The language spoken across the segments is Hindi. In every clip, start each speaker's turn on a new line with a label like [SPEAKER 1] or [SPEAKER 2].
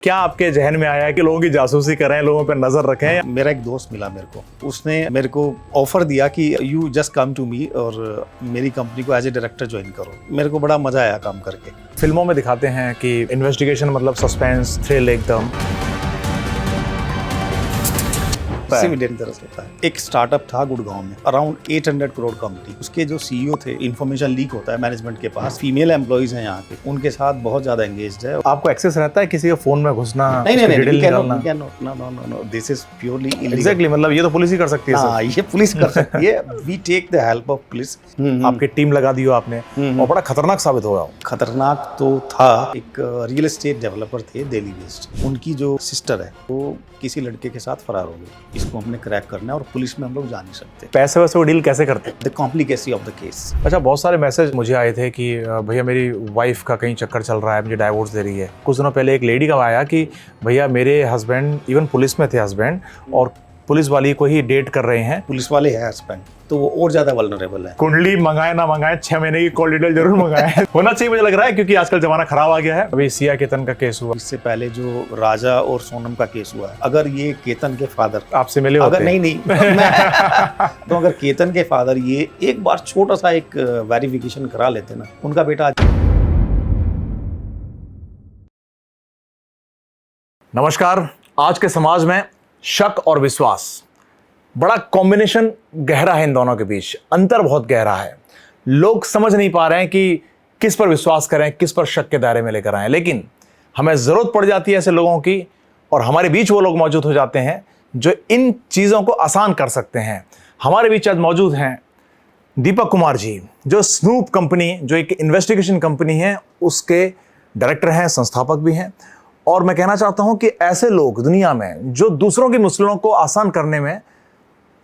[SPEAKER 1] क्या आपके जहन में आया कि लोगों की जासूसी करें, लोगों पर नजर रखें?
[SPEAKER 2] मेरा एक दोस्त मिला मेरे को, उसने मेरे को ऑफर दिया कि you just come to me और मेरी कंपनी को एज ए डायरेक्टर ज्वाइन करो। मेरे को बड़ा मजा आया काम करके।
[SPEAKER 1] फिल्मों में दिखाते हैं कि इन्वेस्टिगेशन मतलब सस्पेंस, थ्रिल एकदम
[SPEAKER 2] डेंजरस होता है। एक स्टार्टअप था गुड़गांव में, अराउंड 800 करोड़ कंपनी। उसके जो सीईओ थे, इन्फॉर्मेशन लीक होता है मैनेजमेंट के पास, फीमेल एम्प्लॉइज हैं यहाँ पे, उनके साथ बहुत ज्यादा एंगेज्ड है।
[SPEAKER 1] आपको एक्सेस रहता है किसी के फोन में घुसना?
[SPEAKER 2] नहीं, दिस इज प्योरली
[SPEAKER 1] एग्जैक्टली, मतलब ये तो पुलिस ही कर सकती है।
[SPEAKER 2] हाँ, ये पुलिस कर सकती है। We take the help of police.
[SPEAKER 1] आपकी टीम लगा दी हो आपने और बड़ा खतरनाक साबित हो रहा हो।
[SPEAKER 2] खतरनाक तो था। एक रियल एस्टेट डेवलपर थे दिल्ली बेस्ड, उनकी जो सिस्टर है वो किसी लड़के के साथ फरार हो गई। इसको हमने क्रैक करना है और पुलिस में हम लोग जा नहीं सकते।
[SPEAKER 1] पैसे वैसे वो डील कैसे करते?
[SPEAKER 2] The complicacy of the case.
[SPEAKER 1] अच्छा, बहुत सारे मैसेज मुझे आए थे कि भैया मेरी वाइफ का कहीं चक्कर चल रहा है, मुझे डाइवोर्स दे रही है। कुछ दिनों पहले एक लेडी का आया कि भैया मेरे हस्बैंड इवन पुलिस में थे हस्बैंड, और पुलिस वाली को ही डेट कर रहे हैं।
[SPEAKER 2] पुलिस वाले है हस्बैंड, तो वो और ज्यादा वल्नरेबल है।
[SPEAKER 1] कुंडली मंगाए ना मंगाए, 6 महीने की कॉल डिटेल जरूर मंगाए। होना चाहिए मुझे लग रहा है, क्योंकि आजकल जमाना खराब आ गया है। अभी सिया केतन का केस हुआ,
[SPEAKER 2] इससे पहले जो राजा और सोनम का केस हुआ है, अगर ये केतन के फादर
[SPEAKER 1] आपसे मिले होते?
[SPEAKER 2] अगर नहीं तो अगर केतन के फादर ये एक बार छोटा सा एक वेरिफिकेशन करा लेते ना, उनका बेटा।
[SPEAKER 1] नमस्कार। आज के समाज में शक और विश्वास बड़ा कॉम्बिनेशन गहरा है, इन दोनों के बीच अंतर बहुत गहरा है। लोग समझ नहीं पा रहे हैं कि किस पर विश्वास करें, किस पर शक के दायरे में लेकर आएं। लेकिन हमें ज़रूरत पड़ जाती है ऐसे लोगों की, और हमारे बीच वो लोग मौजूद हो जाते हैं जो इन चीज़ों को आसान कर सकते हैं। हमारे बीच आज मौजूद हैं दीपक कुमार जी, जो स्नूप कंपनी, जो एक इन्वेस्टिगेशन कंपनी है, उसके डायरेक्टर हैं, संस्थापक भी हैं। और मैं कहना चाहता हूं कि ऐसे लोग दुनिया में जो दूसरों की मुश्किलों को आसान करने में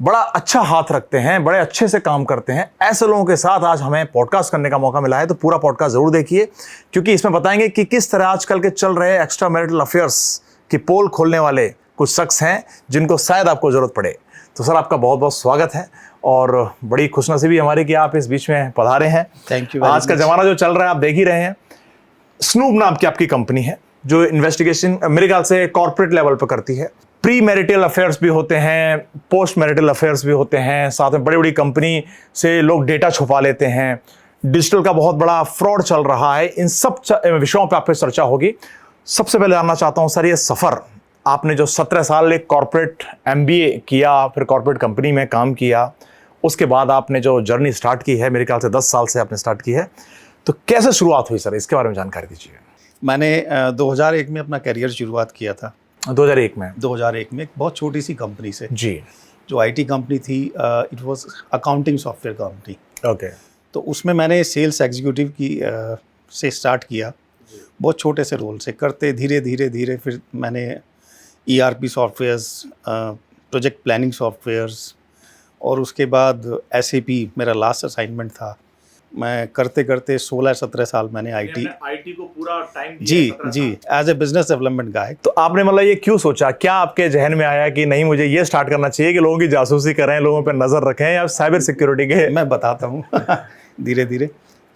[SPEAKER 1] बड़ा अच्छा हाथ रखते हैं, बड़े अच्छे से काम करते हैं, ऐसे लोगों के साथ आज हमें पॉडकास्ट करने का मौका मिला है। तो पूरा पॉडकास्ट जरूर देखिए, क्योंकि इसमें बताएंगे कि किस तरह आजकल के चल रहे एक्स्ट्रा मैरिटल अफेयर्स की पोल खोलने वाले कुछ शख्स हैं जिनको शायद आपको जरूरत पड़े। तो सर, आपका बहुत बहुत स्वागत है और बड़ी खुशनसीबी हमारी कि आप इस बीच में पधारे हैं।
[SPEAKER 2] Thank you.
[SPEAKER 1] आज का जमाना जो चल रहा है आप देख ही रहे हैं। स्नूप नाम की आपकी कंपनी है जो इन्वेस्टिगेशन मेरे ख्याल से कॉर्पोरेट लेवल पर करती है। प्री मैरिटल अफेयर्स भी होते हैं, पोस्ट मैरिटल अफेयर्स भी होते हैं, साथ में बड़ी बड़ी कंपनी से लोग डेटा छुपा लेते हैं, डिजिटल का बहुत बड़ा फ्रॉड चल रहा है। इन सब विषयों पर आप चर्चा होगी। सबसे पहले जानना चाहता हूं सर, ये सफ़र आपने जो 17 साल एक कॉर्पोरेट MBA किया, फिर कॉर्पोरेट कंपनी में काम किया, उसके बाद आपने जो जर्नी स्टार्ट की है, मेरे ख्याल से 10 साल से आपने स्टार्ट की है, तो कैसे शुरुआत हुई सर? इसके बारे में जानकारी दीजिए।
[SPEAKER 2] मैंने 2001 में अपना करियर शुरुआत किया था।
[SPEAKER 1] 2001 में?
[SPEAKER 2] 2001 में एक बहुत छोटी सी कंपनी से
[SPEAKER 1] जी, जो
[SPEAKER 2] IT कंपनी थी। It was accounting software company.
[SPEAKER 1] Okay.
[SPEAKER 2] तो उसमें मैंने सेल्स एग्जीक्यूटिव की से स्टार्ट किया, बहुत छोटे से रोल से करते धीरे धीरे फिर मैंने ERP softwares, project planning softwares, और उसके बाद SAP मेरा लास्ट असाइनमेंट था। मैं करते 16-17 साल मैंने IT
[SPEAKER 1] को पूरा टाइम
[SPEAKER 2] जी as a business development guy.
[SPEAKER 1] तो आपने मतलब ये क्यों सोचा, क्या आपके जहन में आया कि नहीं मुझे ये स्टार्ट करना चाहिए कि लोगों की जासूसी करें, लोगों पर नजर रखें, या साइबर सिक्योरिटी के?
[SPEAKER 2] मैं बताता हूँ धीरे धीरे।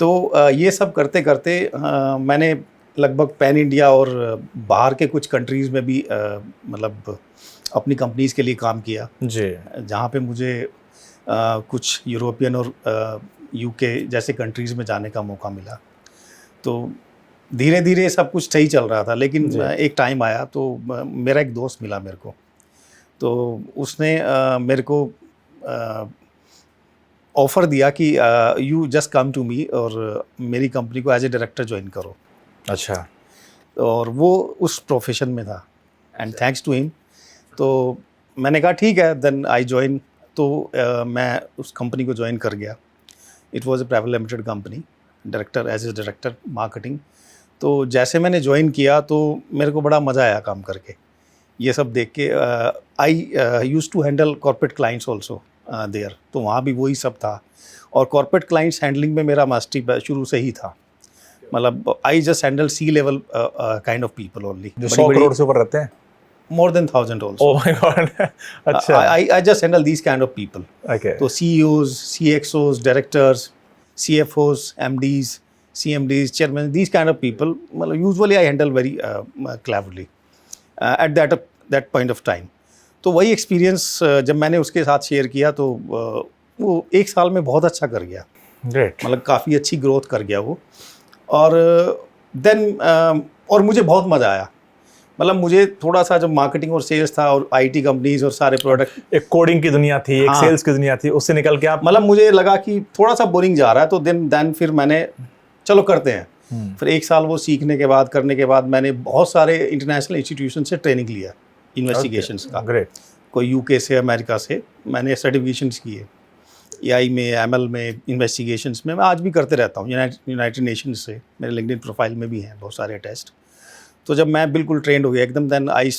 [SPEAKER 2] तो ये सब करते मैंने लगभग पैन इंडिया और बाहर के कुछ कंट्रीज़ में भी मतलब अपनी कंपनीज़ के लिए काम किया
[SPEAKER 1] जी,
[SPEAKER 2] जहाँ पे मुझे कुछ यूरोपियन और UK जैसे कंट्रीज़ में जाने का मौका मिला। तो धीरे धीरे सब कुछ सही चल रहा था, लेकिन एक टाइम आया तो मेरा एक दोस्त मिला मेरे को, तो उसने मेरे को ऑफ़र दिया कि you just come to me और मेरी कंपनी को एज ए डायरेक्टर ज्वाइन करो।
[SPEAKER 1] अच्छा।
[SPEAKER 2] और वो उस प्रोफेशन में था, एंड थैंक्स टू हिम। तो मैंने कहा ठीक है, देन आई ज्वाइन। तो मैं उस कंपनी को ज्वाइन कर गया। It was a private limited company, director as a director marketing. तो जैसे मैंने ज्वाइन किया तो मेरे को बड़ा मज़ा आया काम करके, ये सब देख के। I used to handle corporate clients also there, तो वहाँ भी वही सब था। और कॉर्पोरेट क्लाइंट्स हैंडलिंग में मेरा मास्टरी शुरू से ही था। मतलब I just handle C-level kind of people only,
[SPEAKER 1] जो 100 करोड़ से ऊपर रहते हैं।
[SPEAKER 2] more than 1,000 also.
[SPEAKER 1] Oh my God. अच्छा.
[SPEAKER 2] I just handle these kind of people.
[SPEAKER 1] Okay.
[SPEAKER 2] So CEOs, CXOs, directors, CFOs, MDs, CMDs, chairmen, these kind of people, usually I handle very cleverly. At that point of time. तो वही एक्सपीरियंस जब मैंने उसके साथ शेयर किया तो वो 1 साल में बहुत अच्छा कर गया,
[SPEAKER 1] ग्रेट।
[SPEAKER 2] मतलब काफ़ी अच्छी ग्रोथ कर गया वो। और देन और मुझे बहुत मज़ा आया, मतलब मुझे थोड़ा सा जब मार्केटिंग और सेल्स था और आईटी कंपनीज और सारे प्रोडक्ट,
[SPEAKER 1] एक कोडिंग की दुनिया थी, एक
[SPEAKER 2] हाँ।
[SPEAKER 1] सेल्स की दुनिया थी, उससे निकल के आप
[SPEAKER 2] मतलब मुझे लगा कि थोड़ा सा बोरिंग जा रहा है, तो देन फिर मैंने चलो करते हैं। फिर 1 साल वो सीखने के बाद करने के बाद मैंने बहुत सारे इंटरनेशनल इंस्टीट्यूशन से ट्रेनिंग लिया इन्वेस्टिगेशंस का।
[SPEAKER 1] ग्रेट।
[SPEAKER 2] कोई यूके से, अमेरिका से मैंने सर्टिफिकेशंस किए, एआई में, एमएल में, इन्वेस्टिगेशंस में। मैं आज भी करते रहता हूँ, यूनाइटेड नेशंस से, मेरे लिंक्डइन प्रोफाइल में भी हैं बहुत सारे टेस्ट। तो जब मैं बिल्कुल ट्रेंड हो गया एकदम, देन आई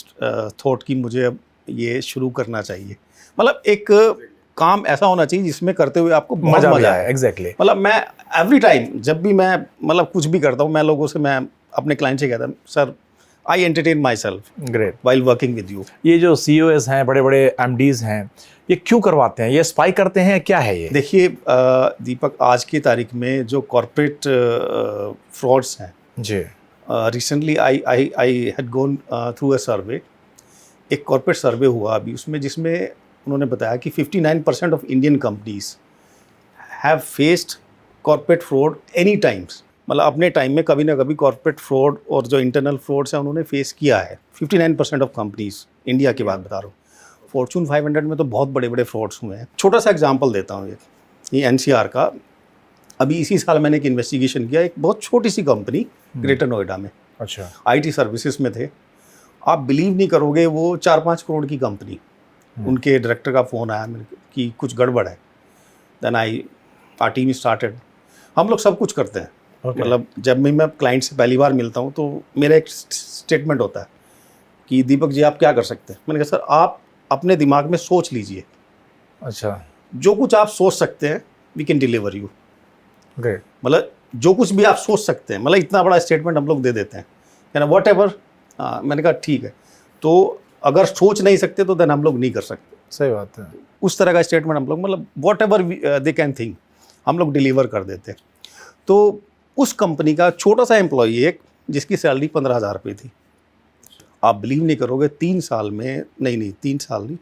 [SPEAKER 2] थॉट कि मुझे अब ये शुरू करना चाहिए। मतलब एक काम ऐसा होना चाहिए जिसमें करते हुए आपको बहुत मजा आए।
[SPEAKER 1] एग्जैक्टली।
[SPEAKER 2] मतलब मैं एवरी टाइम जब भी मैं मतलब कुछ भी करता हूँ, मैं लोगों से, मैं अपने क्लाइंट से कहता हूँ, sir I entertain my self
[SPEAKER 1] great.
[SPEAKER 2] While working with you.
[SPEAKER 1] ये जो सीईओएस हैं, बड़े बड़े एमडीज हैं, ये क्यों करवाते हैं? ये स्पाई करते हैं, क्या है ये?
[SPEAKER 2] देखिए दीपक, आज की तारीख में जो कॉर्पोरेट फ्रॉड्स हैं
[SPEAKER 1] जी,
[SPEAKER 2] recently I had gone through a survey. एक कॉर्पोरेट सर्वे हुआ अभी उसमें, जिसमें उन्होंने बताया कि 59% of Indian companies have faced corporate fraud any times. मतलब अपने टाइम में कभी ना कभी कॉर्पोरेट फ्रॉड और जो इंटरनल फ्रॉड्स हैं उन्होंने फेस किया है। 59% ऑफ कंपनीज, इंडिया की बात बता रहा हूँ। फॉर्चून 500 में तो बहुत बड़े बड़े फ्रॉड्स हुए हैं। छोटा सा एग्जांपल देता हूँ, ये एनसीआर का। अभी इसी साल मैंने एक इन्वेस्टिगेशन किया, एक बहुत छोटी सी कंपनी ग्रेटर नोएडा में,
[SPEAKER 1] अच्छा,
[SPEAKER 2] आईटी सर्विसेज में थे। आप बिलीव नहीं करोगे, वो 4-5 करोड़ की कंपनी। उनके डायरेक्टर का फ़ोन आया मेरे को कि कुछ गड़बड़ है। Then our team started. हम लोग सब कुछ करते हैं। मतलब जब भी मैं क्लाइंट से पहली बार मिलता हूँ तो मेरा एक स्टेटमेंट होता है कि दीपक जी आप क्या कर सकते हैं। मैंने कहा सर आप अपने दिमाग में सोच लीजिए,
[SPEAKER 1] अच्छा,
[SPEAKER 2] जो कुछ आप सोच सकते हैं we can deliver you.
[SPEAKER 1] Great.
[SPEAKER 2] मतलब जो कुछ भी आप सोच सकते हैं, मतलब इतना बड़ा स्टेटमेंट हम लोग दे देते हैं, यानी वॉट एवर। मैंने कहा ठीक है, तो अगर सोच नहीं सकते तो देन हम लोग नहीं कर सकते।
[SPEAKER 1] सही बात है।
[SPEAKER 2] उस तरह का स्टेटमेंट हम लोग, मतलब what ever they can think, हम लोग डिलीवर कर देते हैं। तो उस कंपनी का छोटा सा एम्प्लॉई एक, जिसकी सैलरी 15,000 रुपये थी, आप बिलीव नहीं करोगे 3 साल में, नहीं 3 साल नहीं,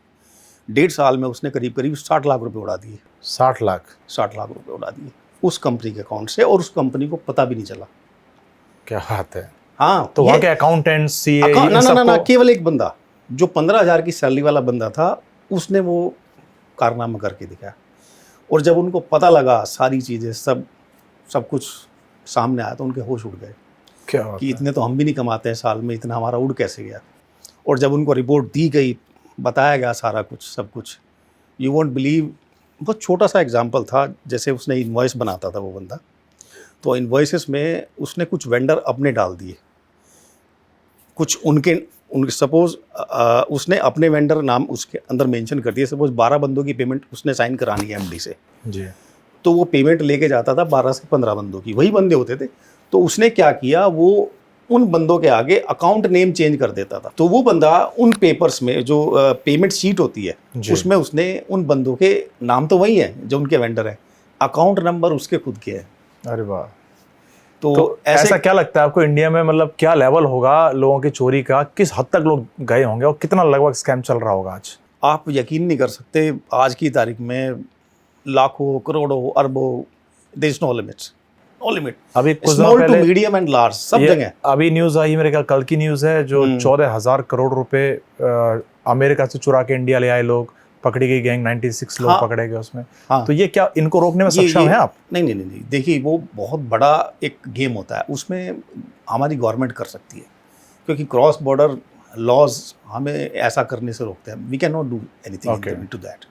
[SPEAKER 2] 1.5 साल में उसने करीब करीब 60 लाख रुपए उड़ा दिए।
[SPEAKER 1] 60 लाख?
[SPEAKER 2] 60 लाख रुपए उड़ा दिए उस कंपनी के अकाउंट से, और उस कंपनी को पता भी नहीं चला।
[SPEAKER 1] क्या बात है।
[SPEAKER 2] हाँ,
[SPEAKER 1] तो वहाँ के अकाउंटेंट्स, सीए,
[SPEAKER 2] ना, केवल एक बंदा, जो 15,000 की सैलरी वाला बंदा था, उसने वो कारनामा करके दिखाया। और जब उनको पता लगा सारी चीज़ें, सब कुछ सामने आया, तो उनके होश उड़ गए।
[SPEAKER 1] क्या
[SPEAKER 2] कि इतने तो हम भी नहीं कमाते हैं साल में, इतना हमारा उड़ कैसे गया। और जब उनको रिपोर्ट दी गई, बताया गया सारा कुछ, सब कुछ, यू वोंट बिलीव। बहुत छोटा सा एग्जांपल था, जैसे उसने इनवॉइस बनाता था वो बंदा, तो इनवॉइसेस में उसने कुछ वेंडर अपने डाल दिए, कुछ उनके सपोज उसने अपने वेंडर नाम उसके अंदर मेंशन कर दिए। सपोज 12 बंदों की पेमेंट उसने साइन करानी है एमडी से,
[SPEAKER 1] जी,
[SPEAKER 2] तो वो पेमेंट लेके जाता था 12 से 15 बंदों की, वही बंदे होते थे। तो उसने क्या किया, वो उन बंदों के आगे अकाउंट नेम चेंज कर देता था। तो वो बंदा उन पेपर्स में जो पेमेंट शीट होती है, उसमें उसने उन बंदों के नाम तो वही है जो उनके वेंडर हैं, अकाउंट नंबर उसके खुद के हैं।
[SPEAKER 1] अरे वाह।
[SPEAKER 2] तो
[SPEAKER 1] ऐसा क्या लगता है आपको, इंडिया में मतलब क्या लेवल होगा लोगों की चोरी का, किस हद तक लोग गए होंगे और कितना लगभग स्कैम चल रहा होगा आज?
[SPEAKER 2] आप यकीन नहीं कर सकते, आज की तारीख में लाखों, करोड़ों, अरबों, there is no limits, no limit.
[SPEAKER 1] अभी कुछ
[SPEAKER 2] small to medium and large, सब जगह।
[SPEAKER 1] अभी न्यूज आई मेरे ख्याल कल की न्यूज है, जो 14,000 करोड़ रुपए अमेरिका से चुरा के इंडिया ले आए लोग, पकड़ी गई गैंग, 96 लोग पकड़े गए उसमें। तो ये क्या इनको रोकने में सक्षम है आप?
[SPEAKER 2] नहीं, देखिए वो बहुत बड़ा एक गेम होता है, उसमें हमारी गवर्नमेंट कर सकती है, क्योंकि क्रॉस बॉर्डर लॉज हमें ऐसा करने से रोकते हैं। We can not do anything to that.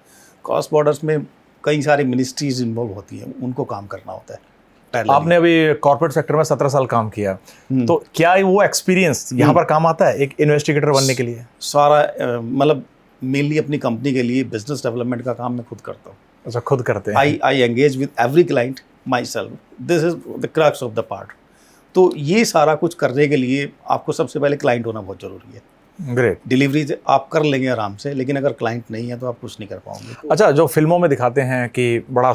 [SPEAKER 2] Cross borders में कई सारी मिनिस्ट्रीज इन्वॉल्व होती हैं, उनको काम करना होता है।
[SPEAKER 1] आपने अभी कॉर्पोरेट सेक्टर में 17 साल काम किया, तो क्या वो एक्सपीरियंस यहाँ पर काम आता है एक इन्वेस्टिगेटर बनने के लिए?
[SPEAKER 2] सारा मतलब मेनली अपनी कंपनी के लिए बिजनेस डेवलपमेंट का काम मैं खुद करता हूँ।
[SPEAKER 1] अच्छा, खुद करते हैं?
[SPEAKER 2] आई engage with every client my self, this is the crux of the part. तो ये सारा कुछ करने के लिए आपको सबसे पहले क्लाइंट होना बहुत ज़रूरी है।
[SPEAKER 1] ग्रेट।
[SPEAKER 2] डिलीवरी आप कर लेंगे आराम से, लेकिन अगर क्लाइंट नहीं है तो आप कुछ नहीं कर पाओगे।
[SPEAKER 1] अच्छा, जो फिल्मों में दिखाते हैं कि बड़ा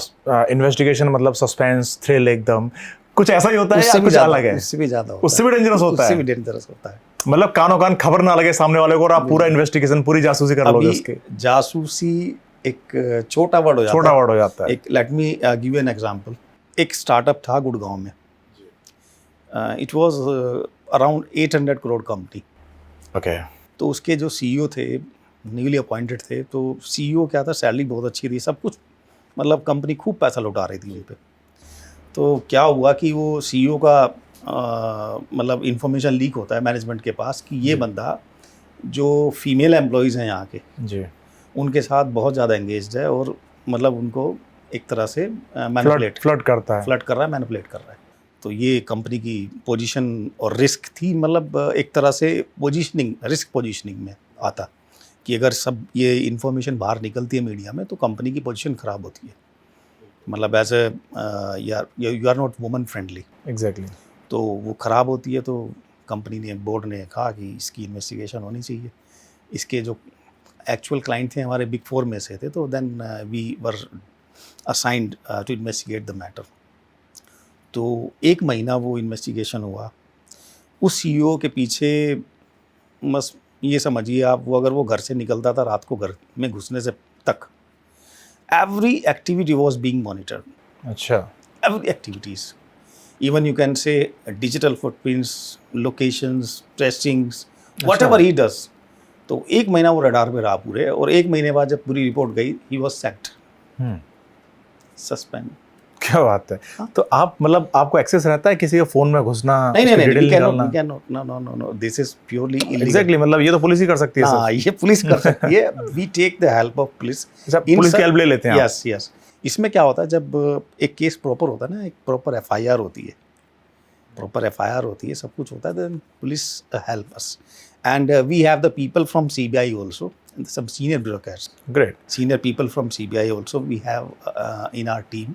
[SPEAKER 1] इन्वेस्टिगेशन मतलब सस्पेंस, थ्रिल एकदम, कुछ ऐसा ही होता है या कुछ अलग है?
[SPEAKER 2] उससे भी ज़्यादा,
[SPEAKER 1] उससे भी डेंजरस होता है?
[SPEAKER 2] उससे भी डेंजरस होता है।
[SPEAKER 1] मतलब कानों कान खबर ना लगे सामने वाले को और आप पूरा इन्वेस्टिगेशन पूरी जासूसी कर लोगे
[SPEAKER 2] अभी
[SPEAKER 1] उसके।
[SPEAKER 2] जासूसी एक छोटा वर्ड हो जाता
[SPEAKER 1] छोटा
[SPEAKER 2] है।
[SPEAKER 1] वर्ड हो जाता है।
[SPEAKER 2] एक let me give an example. एक स्टार्टअप था गुड़गांव में, it was around 800 crore company.
[SPEAKER 1] Okay.
[SPEAKER 2] तो उसके जो सीईओ थे, न्यूली अपॉइंटेड थे, तो सीईओ क्या था, सैलरी बहुत अच्छी थी, सब कुछ, मतलब कंपनी खूब पैसा लौटा रही थी उन पे। तो क्या हुआ कि वो सीईओ का मतलब इंफॉर्मेशन लीक होता है मैनेजमेंट के पास कि ये बंदा जो फीमेल एम्प्लॉयज़ हैं यहाँ के,
[SPEAKER 1] जी।
[SPEAKER 2] उनके साथ बहुत ज़्यादा एंगेज्ड है और मतलब उनको एक तरह से मैनिपुलेट
[SPEAKER 1] फ्लर्ट करता है।
[SPEAKER 2] फ्लर्ट कर रहा है, मैनिपुलेट कर रहा है। तो ये कंपनी की पोजीशन और रिस्क थी, मतलब एक तरह से पोजीशनिंग, रिस्क पोजीशनिंग में आता कि अगर सब ये इन्फॉर्मेशन बाहर निकलती है मीडिया में तो कंपनी की पोजीशन ख़राब होती है, मतलब as a you are not woman friendly.
[SPEAKER 1] Exactly.
[SPEAKER 2] तो वो ख़राब होती है, तो कंपनी ने, बोर्ड ने कहा कि इसकी इन्वेस्टिगेशन होनी चाहिए। इसके जो एक्चुअल क्लाइंट थे हमारे बिग 4 में से थे, तो then we were assigned to investigate the matter. तो 1 महीना वो इन्वेस्टिगेशन हुआ। उस सीईओ के पीछे बस ये समझिए आप, वो अगर वो घर से निकलता था रात को घर में घुसने से तक, every activity was being monitored,
[SPEAKER 1] अच्छा।
[SPEAKER 2] Every activities, even you can say digital footprints, locations, tracings, whatever he does. तो 1 महीना वो रडार पे रहा पूरे, और 1 महीने बाद जब पूरी रिपोर्ट गई, ही वाज सैक्ड, सस्पेंड।
[SPEAKER 1] क्या बात है। तो आप मतलब आपको एक्सेस रहता है किसी के फोन में घुसना,
[SPEAKER 2] नहीं,
[SPEAKER 1] उसकी डिटेल
[SPEAKER 2] we
[SPEAKER 1] निकालना?
[SPEAKER 2] cannot, no, this is purely illegal।
[SPEAKER 1] Exactly, मतलब ये तो पुलिस ही कर सकती है
[SPEAKER 2] हाँ,
[SPEAKER 1] सर।
[SPEAKER 2] ये पुलिस कर सकती है। We take the help of police.
[SPEAKER 1] अच्छा, पुलिस की हेल्प ले लेते हैं आप?
[SPEAKER 2] Yes yes. इसमें क्या होता है, जब एक केस प्रॉपर होता है ना, एक प्रॉपर एफआईआर होती है, प्रॉपर एफआईआर होती है, सब कुछ होता है, then police help us. And we have the people from CBI also, some senior bureaucrats,
[SPEAKER 1] great.
[SPEAKER 2] senior people from CBI also we have in our team,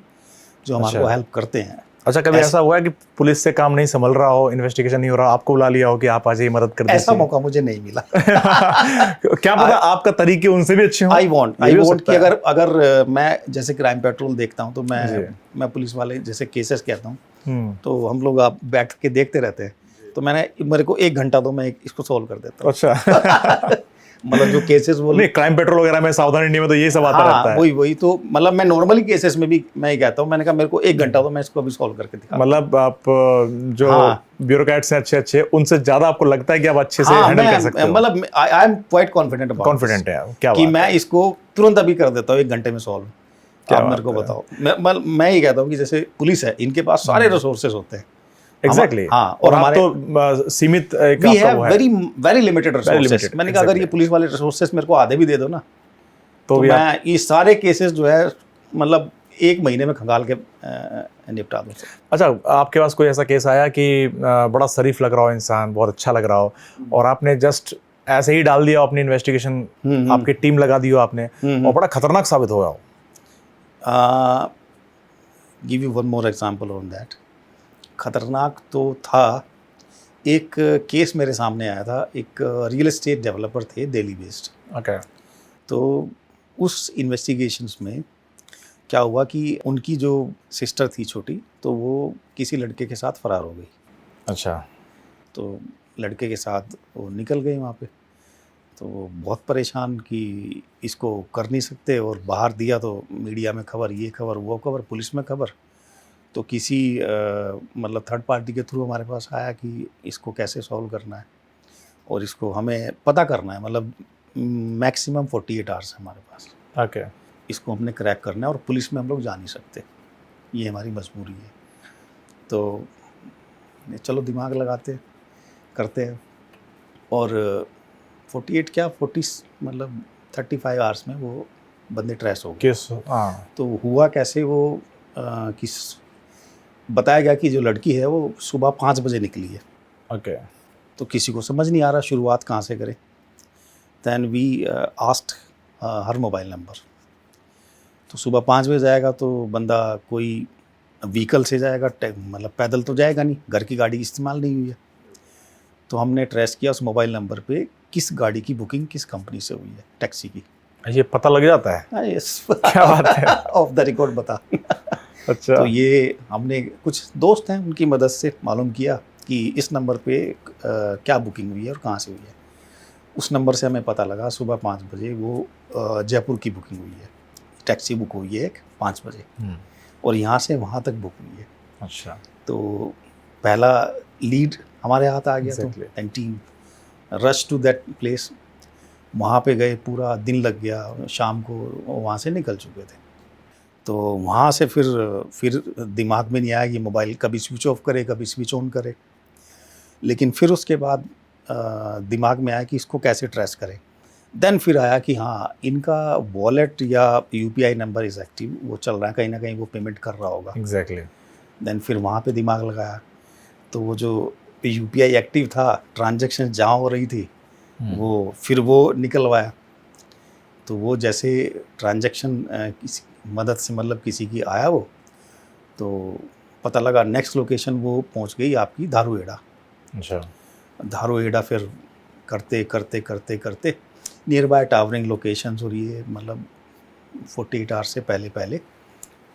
[SPEAKER 2] जो हमारे को हेल्प करते हैं।
[SPEAKER 1] अच्छा, कभी ऐसा हुआ है कि पुलिस से काम नहीं संभल रहा हो, इन्वेस्टिगेशन नहीं हो रहा, आपको बुला लिया हो कि आप आ जाइए, मदद कर दीजिए?
[SPEAKER 2] ऐसा मौका मुझे नहीं मिला।
[SPEAKER 1] क्या पता आपका तरीके उनसे भी अच्छे हों।
[SPEAKER 2] आई वॉन्ट कि अगर मैं जैसे क्राइम पेट्रोल देखता हूँ, तो मैं पुलिस वाले जैसे केसेस कहता हूँ, तो हम लोग आप बैठ के देखते रहते हैं, तो मेरे को 1 घंटा दो, मैं इसको सॉल्व कर देता हूँ।
[SPEAKER 1] अच्छा।
[SPEAKER 2] मतलब जो केसेस वो
[SPEAKER 1] नहीं, क्राइम पेट्रोल वगैरह में, सावधान इंडिया में तो ये सब आता रहता है।
[SPEAKER 2] वही तो, मतलब मैं नॉर्मली केसेस में भी मैं ये कहता हूँ, मैंने कहा मेरे को 1 घंटा दो, मैं इसको अभी सॉल्व करके दिखा।
[SPEAKER 1] मतलब आप जो ब्यूरोक्रेट्स हैं अच्छे, उनसे ज्यादा आपको लगता है कि आप अच्छे से हैंडल कर सकते हो?
[SPEAKER 2] मतलब I am quite confident about,
[SPEAKER 1] confident है क्या
[SPEAKER 2] कि मैं इसको तुरंत अभी कर देता हूँ 1 घंटे में सॉल्व। आप मेरे को बताओ, मैं ये कहता हूँ कि जैसे पुलिस है, इनके पास सारे रिसोर्सेज होते हैं।
[SPEAKER 1] एग्जैक्टली।
[SPEAKER 2] हाँ,
[SPEAKER 1] और आप तो सीमित
[SPEAKER 2] we have very limited resources. मैंने कहा अगर ये पुलिस वाले रिसोर्सेज मेरे को आधे भी दे दो ना, तो मैं ये सारे केसेस जो है मतलब 1 महीने में खंगाल के निपटा दूँ।
[SPEAKER 1] अच्छा, आपके पास कोई ऐसा केस आया कि बड़ा शरीफ लग रहा हो इंसान, बहुत अच्छा लग रहा हो, और आपने जस्ट ऐसे ही डाल दिया अपनी इन्वेस्टिगेशन, आपकी टीम लगा दी हो आपने, और बड़ा खतरनाक साबित हो गया हो?
[SPEAKER 2] Give you one more example on that. खतरनाक तो था, एक केस मेरे सामने आया था, एक रियल एस्टेट डेवलपर थे दिल्ली बेस्ड।
[SPEAKER 1] ओके।
[SPEAKER 2] तो उस इन्वेस्टिगेशंस में क्या हुआ कि उनकी जो सिस्टर थी छोटी, तो वो किसी लड़के के साथ फरार हो गई।
[SPEAKER 1] अच्छा।
[SPEAKER 2] तो लड़के के साथ वो निकल गई वहाँ पे, तो वो बहुत परेशान कि इसको कर नहीं सकते, और बाहर दिया तो मीडिया में खबर, ये खबर, वो खबर, पुलिस में खबर। तो किसी मतलब थर्ड पार्टी के थ्रू हमारे पास आया कि इसको कैसे सॉल्व करना है, और इसको हमें पता करना है, मतलब मैक्सिमम 48 आवर्स है हमारे पास।
[SPEAKER 1] ओके।
[SPEAKER 2] इसको हमने क्रैक करना है, और पुलिस में हम लोग जा नहीं सकते, ये हमारी मजबूरी है। तो चलो दिमाग लगाते करते हैं, और 48 क्या 40 मतलब 35 आवर्स में वो बंदे ट्रेस हो गए।
[SPEAKER 1] हाँ।
[SPEAKER 2] तो हुआ कैसे, वो किस बताया गया कि जो लड़की है वो सुबह 5 बजे निकली है।
[SPEAKER 1] ओके।
[SPEAKER 2] तो किसी को समझ नहीं आ रहा शुरुआत कहाँ से करें। दैन वी आस्क्ड हर मोबाइल नंबर। तो सुबह 5 बजे जाएगा तो बंदा कोई व्हीकल से जाएगा, मतलब पैदल तो जाएगा नहीं, घर की गाड़ी इस्तेमाल नहीं हुई है। तो हमने ट्रेस किया उस मोबाइल नंबर पे किस गाड़ी की बुकिंग किस कंपनी से हुई है, टैक्सी की।
[SPEAKER 1] ये पता लग जाता है?
[SPEAKER 2] यस।
[SPEAKER 1] क्या बात है।
[SPEAKER 2] ऑफ द रिकॉर्ड बता।
[SPEAKER 1] अच्छा।
[SPEAKER 2] तो ये हमने कुछ दोस्त हैं उनकी मदद से मालूम किया कि इस नंबर पे क्या बुकिंग हुई है और कहाँ से हुई है। उस नंबर से हमें पता लगा सुबह 5 बजे वो जयपुर की बुकिंग हुई है, टैक्सी बुक हुई है एक 5 बजे, और यहाँ से वहाँ तक बुक हुई है।
[SPEAKER 1] अच्छा।
[SPEAKER 2] तो पहला लीड हमारे हाथ आ गया।
[SPEAKER 1] Exactly.
[SPEAKER 2] तो and team rush to that place, वहाँ पे गए, पूरा दिन लग गया, शाम को वहाँ से निकल चुके थे। तो वहाँ से फिर दिमाग में नहीं आया कि मोबाइल कभी स्विच ऑफ करे कभी स्विच ऑन करे, लेकिन फिर उसके बाद दिमाग में आया कि इसको कैसे ट्रेस करें। देन फिर आया कि हाँ, इनका वॉलेट या यूपीआई नंबर इज़ एक्टिव, वो चल रहा है, कहीं ना कहीं वो पेमेंट कर रहा होगा।
[SPEAKER 1] एग्जैक्टली।
[SPEAKER 2] देन फिर वहाँ पे दिमाग लगाया, तो वो जो यूपीआई एक्टिव था, ट्रांजैक्शन जहाँ हो रही थी, वो फिर वो निकलवाया। तो वो जैसे ट्रांजैक्शन किसी मदद से मतलब किसी की आया वो, तो पता लगा नेक्स्ट लोकेशन वो पहुंच गई आपकी धारूहेड़ा।
[SPEAKER 1] अच्छा।
[SPEAKER 2] धारूहेड़ा फिर करते करते करते करते नियर बाय टावरिंग लोकेशंस, और ये मतलब 48 आवर्स से पहले,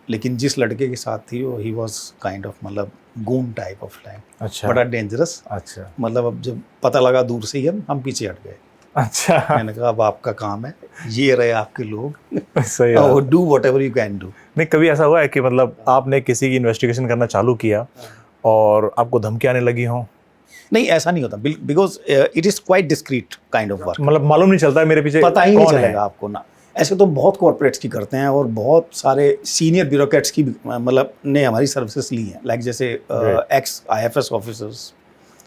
[SPEAKER 2] लेकिन जिस लड़के के साथ थी वो ही वॉज काइंड ऑफ मतलब गून टाइप ऑफ टाइम।
[SPEAKER 1] अच्छा।
[SPEAKER 2] बड़ा डेंजरस।
[SPEAKER 1] अच्छा।
[SPEAKER 2] मतलब अब जब पता लगा दूर से ही हम पीछे हट गए।
[SPEAKER 1] अच्छा।
[SPEAKER 2] मैंने कहा अब आपका काम है, ये रहे आपके लोग,
[SPEAKER 1] सही है।
[SPEAKER 2] Do what ever you can do.
[SPEAKER 1] नहीं, कभी ऐसा हुआ है कि मतलब आपने किसी की इन्वेस्टिगेशन करना चालू किया और आपको धमकी आने लगी हो?
[SPEAKER 2] नहीं, ऐसा नहीं होता, because it is quite discrete kind of work.
[SPEAKER 1] मतलब मालूम नहीं चलता है मेरे पीछे
[SPEAKER 2] पता ही नहीं
[SPEAKER 1] कौन है।
[SPEAKER 2] चलेगा आपको ना। ऐसे तो बहुत कॉर्पोरेट्स की करते हैं, और बहुत सारे सीनियर ब्यूरोक्रेट्स की मतलब ने हमारी सर्विसेज ली हैं, लाइक जैसे एक्स IFS ऑफिसर्स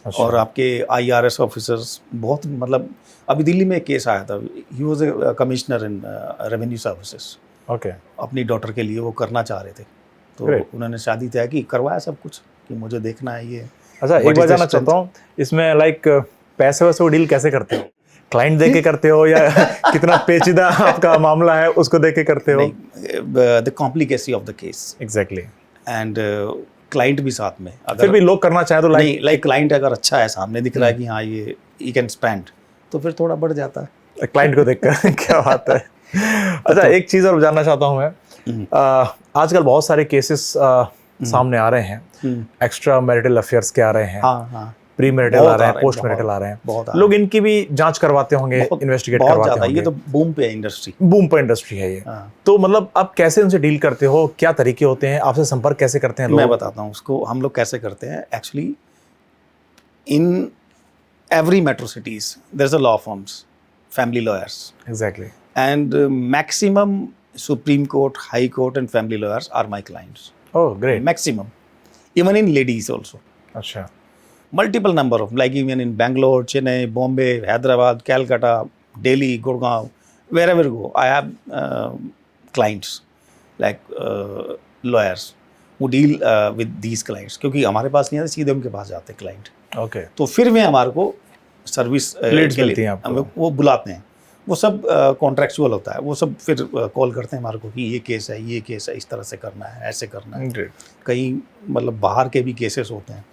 [SPEAKER 1] अच्छा।
[SPEAKER 2] और आपके IRS ऑफिसर्स। बहुत मतलब अभी दिल्ली में एक केस आया था, he was a commissioner in revenue services.
[SPEAKER 1] Okay.
[SPEAKER 2] अपनी डॉटर के लिए वो करना चाह रहे थे, तो
[SPEAKER 1] Great.
[SPEAKER 2] उन्होंने शादी तय की, करवाया सब कुछ कि मुझे देखना है ये।
[SPEAKER 1] अच्छा, एक बार जानना चाहता हूँ इसमें लाइक पैसे वैसे वो डील कैसे करते हो? क्लाइंट देख के करते हो या कितना पेचीदा आपका मामला है उसको देख के करते हो?
[SPEAKER 2] The complicacy of the case
[SPEAKER 1] exactly.
[SPEAKER 2] And client भी साथ में,
[SPEAKER 1] फिर
[SPEAKER 2] अगर
[SPEAKER 1] भी लोग करना चाहे तो
[SPEAKER 2] नहीं, लाइक क्लाइंट अगर अच्छा है, सामने दिख रहा है कि हाँ ये कैन स्पेंड, तो फिर थोड़ा बढ़ जाता है
[SPEAKER 1] क्लाइंट को देखकर क्या बात है। अच्छा, एक चीज़ और जानना चाहता हूँ मैं, आजकल बहुत सारे केसेस सामने आ रहे हैं, एक्स्ट्रा मैरिटल अफेयर्स के आ रहे हैं,
[SPEAKER 2] हाँ हाँ,
[SPEAKER 1] प्री मैरिटल
[SPEAKER 2] बहुत
[SPEAKER 1] आ रहे हैं,
[SPEAKER 2] आ रहे हैं,
[SPEAKER 1] पोस्ट मैरिटल आ रहे
[SPEAKER 2] बहुत आ
[SPEAKER 1] हैं। लोग इनकी भी जांच करवाते होंगे, इन्वेस्टिगेट
[SPEAKER 2] बहुत
[SPEAKER 1] करवाते
[SPEAKER 2] ज़्यादा।
[SPEAKER 1] होंगे।
[SPEAKER 2] ये तो बूम पे है इंडस्ट्री।
[SPEAKER 1] बूम पर इंडस्ट्री है ये।
[SPEAKER 2] हाँ।
[SPEAKER 1] तो मतलब आप कैसे उनसे डील करते हो, क्या तरीके होते हैं, आपसे संपर्क कैसे करते हैं लोग?
[SPEAKER 2] मैं बताता हूँ उसको हम लोग कैसे करते हैं। Actually in every metro cities there is a law firms, family lawyers,
[SPEAKER 1] exactly.
[SPEAKER 2] and maximum Supreme Court, High Court and family lawyers are my clients.
[SPEAKER 1] Oh great.
[SPEAKER 2] Maximum. Even in ladies also.
[SPEAKER 1] अच्छा।
[SPEAKER 2] Multiple number of, like even in Bangalore, Chennai, Bombay, Hyderabad, Calcutta, Delhi, Gurgaon, wherever you go, I have clients like lawyers who deal with these clients. क्योंकि हमारे पास नहीं आते, सीधे उनके पास जाते हैं client.
[SPEAKER 1] ओके।
[SPEAKER 2] तो फिर में हमारे को सर्विस
[SPEAKER 1] Leads मिलती हैं आपको?
[SPEAKER 2] हम लोग वो बुलाते हैं। वो सब कॉन्ट्रेक्चुअल होता है, वो सब फिर कॉल करते हैं हमारे को कि ये केस है, ये केस है, इस तरह से करना है, ऐसे करना है।
[SPEAKER 1] ग्रेट।
[SPEAKER 2] कहीं मतलब बाहर के भी केसेस होते हैं।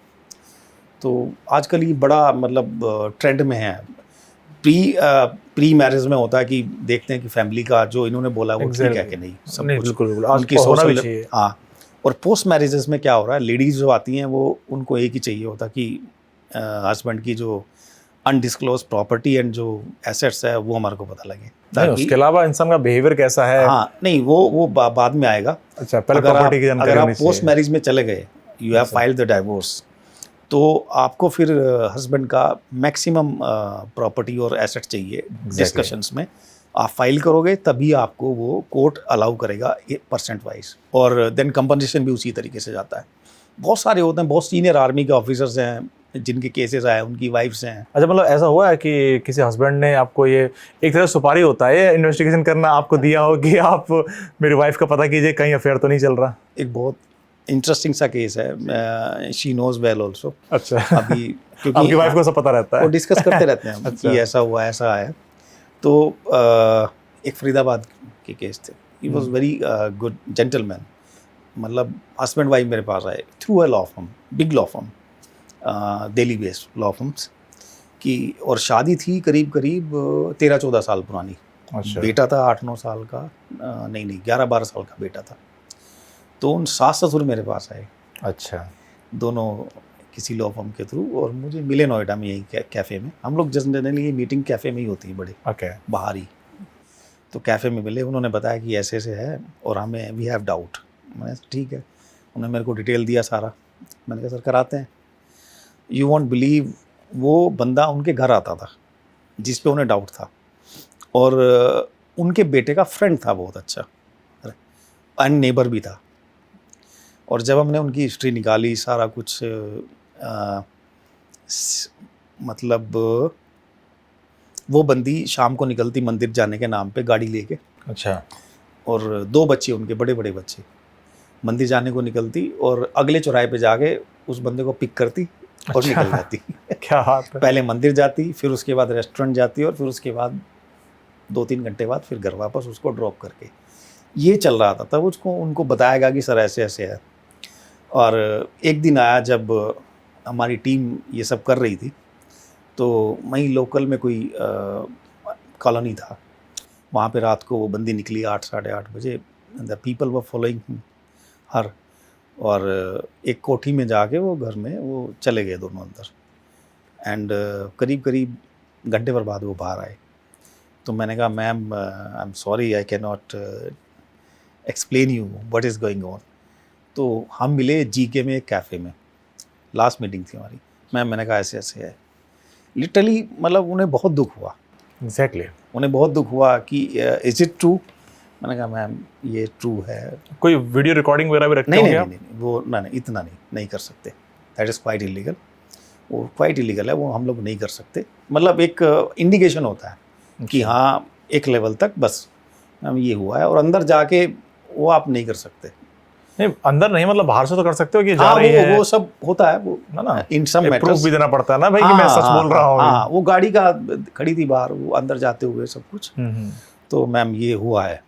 [SPEAKER 2] तो आजकल ये बड़ा मतलब ट्रेंड में है। प्री मैरिज में होता है कि देखते हैं कि फैमिली का जो इन्होंने बोला वो ठीक है कि नहीं, सब
[SPEAKER 1] नहीं,
[SPEAKER 2] कुछ
[SPEAKER 1] बिल्कुल बिल्कुल आज
[SPEAKER 2] उनकी
[SPEAKER 1] होना भी
[SPEAKER 2] social-
[SPEAKER 1] चाहिए।
[SPEAKER 2] हाँ। और पोस्ट मैरिजेस में क्या हो रहा है, लेडीज जो आती हैं वो उनको एक ही चाहिए होता कि हस्बैंड की जो अनडिस्क्लोज प्रॉपर्टी एंड जो एसेट्स है वो हमारे को पता लगे,
[SPEAKER 1] नहीं, उसके अलावा इंसान का बिहेवियर कैसा है।
[SPEAKER 2] हाँ नहीं, वो बाद में आएगा।
[SPEAKER 1] अच्छा, पहले
[SPEAKER 2] अगर
[SPEAKER 1] प्रॉपर्टी की
[SPEAKER 2] आप
[SPEAKER 1] जानकारी
[SPEAKER 2] अगर आप
[SPEAKER 1] होनी चाहिए।
[SPEAKER 2] पोस्ट मैरिज में चले गए, you have filed the divorce, तो आपको फिर हस्बैंड का मैक्सिमम प्रॉपर्टी और एसेट चाहिए। डिस्कशंस में आप फाइल करोगे तभी आपको वो कोर्ट अलाउ करेगा परसेंट वाइज, और देन कंपनसेशन भी उसी तरीके से जाता है। बहुत सारे होते हैं, बहुत सीनियर आर्मी के ऑफिसर्स हैं जिनके केसेस आए, उनकी वाइफ्स हैं।
[SPEAKER 1] अच्छा, मतलब ऐसा हुआ है कि किसी हस्बैंड ने आपको ये एक तरह सुपारी होता है इन्वेस्टिगेशन करना, आपको दिया हो कि आप मेरी वाइफ का पता कीजिए कहीं अफेयर तो नहीं चल रहा?
[SPEAKER 2] एक बहुत इंटरेस्टिंग सा केस है, शी नोज वेल ऑल्सो।
[SPEAKER 1] अच्छा।
[SPEAKER 2] अभी क्योंकि
[SPEAKER 1] आपकी वाइफ को सब पता रहता है?
[SPEAKER 2] वो डिस्कस करते रहते हैं हम
[SPEAKER 1] अच्छा।
[SPEAKER 2] कि ऐसा हुआ, ऐसा है। तो एक फरीदाबाद के केस थे। He was very good gentleman, मतलब हस्बैंड वाइफ मेरे पास आए through a law firm, big law firm, Delhi based law firms की, और शादी थी करीब 13-14 साल पुरानी।
[SPEAKER 1] अच्छा।
[SPEAKER 2] बेटा था 8-9 साल का, नहीं 11-12 साल का बेटा था। तो उन सास ससुर मेरे पास आए
[SPEAKER 1] अच्छा।
[SPEAKER 2] दोनों किसी लॉ फर्म के थ्रू, और मुझे मिले नोएडा में यही कैफ़े में। हम लोग जनरली ये मीटिंग कैफ़े में ही होती है, बड़े
[SPEAKER 1] ओके
[SPEAKER 2] बाहर ही। तो कैफ़े में मिले, उन्होंने बताया कि ऐसे ऐसे है और हमें वी हैव डाउट। मैंने ठीक है, उन्होंने मेरे को डिटेल दिया सारा। मैंने कहा सर कराते हैं। यू वॉन्ट बिलीव, वो बंदा उनके घर आता था जिस पे उन्हें डाउट था, और उनके बेटे का फ्रेंड था बहुत अच्छा, एंड नेबर भी था। और जब हमने उनकी हिस्ट्री निकाली सारा कुछ, मतलब वो बंदी शाम को निकलती मंदिर जाने के नाम पे गाड़ी लेके,
[SPEAKER 1] अच्छा
[SPEAKER 2] और 2 बच्चे उनके, बड़े बड़े बच्चे, मंदिर जाने को निकलती और अगले चौराहे पे जाके उस बंदे को पिक करती और
[SPEAKER 1] अच्छा।
[SPEAKER 2] निकल जाती।
[SPEAKER 1] क्या बात है।
[SPEAKER 2] पहले मंदिर जाती, फिर उसके बाद रेस्टोरेंट जाती, और फिर उसके बाद 2-3 घंटे बाद फिर घर वापस उसको ड्रॉप करके। ये चल रहा था। तब उसको उनको बताया गया कि सर ऐसे ऐसे है। और एक दिन आया जब हमारी टीम ये सब कर रही थी, तो वहीं लोकल में कोई कॉलोनी था, वहाँ पे रात को वो बंदी निकली 8 साढ़े 8 बजे। The people were following her, और एक कोठी में जाके वो घर में वो चले गए दोनों अंदर। एंड करीब करीब घंटे भर बाद वो बाहर आए। तो मैंने कहा ma'am I am sorry, I can not explain you what is going on. तो हम मिले जीके में एक कैफ़े में, लास्ट मीटिंग थी हमारी। मैंने कहा ऐसे ऐसे है। लिटरली मतलब उन्हें बहुत दुख हुआ,
[SPEAKER 1] एग्जैक्टली।
[SPEAKER 2] उन्हें बहुत दुख हुआ कि इज़ इट ट्रू। मैंने कहा मैम ये ट्रू है।
[SPEAKER 1] कोई वीडियो रिकॉर्डिंग वगैरह भी रखते
[SPEAKER 2] नहीं
[SPEAKER 1] होंगे
[SPEAKER 2] नहीं
[SPEAKER 1] आप?
[SPEAKER 2] नहीं, वो नहीं इतना नहीं कर सकते। That is quite illegal. वो क्वाइट इलीगल है, वो हम लोग नहीं कर सकते। मतलब एक इंडिकेशन होता है कि हाँ एक लेवल तक बस मैम ये हुआ है, और अंदर जाके वो आप नहीं कर सकते।
[SPEAKER 1] नहीं, अंदर नहीं, मतलब बाहर से तो कर सकते हो कि जा
[SPEAKER 2] हाँ
[SPEAKER 1] रही है,
[SPEAKER 2] वो सब होता है, वो
[SPEAKER 1] ना
[SPEAKER 2] इन सम
[SPEAKER 1] प्रूफ
[SPEAKER 2] मैटर्स।
[SPEAKER 1] भी देना पड़ता है ना भाई कि मैं सच बोल रहा हूँ।
[SPEAKER 2] हाँ, वो गाड़ी का खड़ी थी बाहर, वो अंदर जाते हुए सब कुछ। तो मैम ये हुआ है।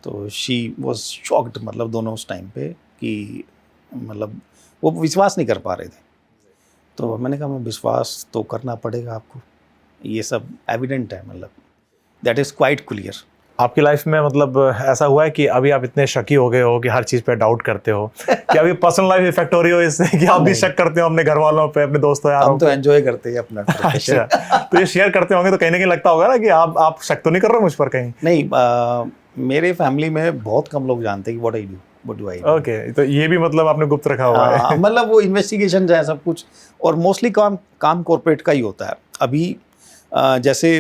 [SPEAKER 2] तो शी वाज शॉक्ड, मतलब दोनों उस टाइम पे, कि मतलब वो विश्वास नहीं कर पा रहे थे। तो मैंने कहा मैं विश्वास तो करना पड़ेगा आपको, ये सब एविडेंट है, मतलब दैट इज़ क्वाइट क्लियर।
[SPEAKER 1] आपकी लाइफ में मतलब ऐसा हुआ है कि अभी आप इतने शकी हो गए हो कि हर चीज़ पे डाउट करते हो कि अभी पर्सनल लाइफ इफेक्ट हो रही हो इससे कि आप भी शक करते हो अपने घर वालों पे, अपने दोस्तों यारों
[SPEAKER 2] हम तो एंजॉय करते हैं अपना प्रोफेशन।
[SPEAKER 1] अच्छा, तो ये शेयर करते होंगे तो कहीं ना कहीं लगता होगा ना कि आप शक तो नहीं कर रहे हो मुझ पर कहीं?
[SPEAKER 2] नहीं, मेरे फैमिली में बहुत कम लोग जानते हैं कि what do I do.
[SPEAKER 1] Okay, तो ये भी मतलब आपने गुप्त रखा हुआ है।
[SPEAKER 2] मतलब वो इन्वेस्टिगेशन है सब कुछ, और मोस्टली काम कॉर्पोरेट का ही होता है। अभी जैसे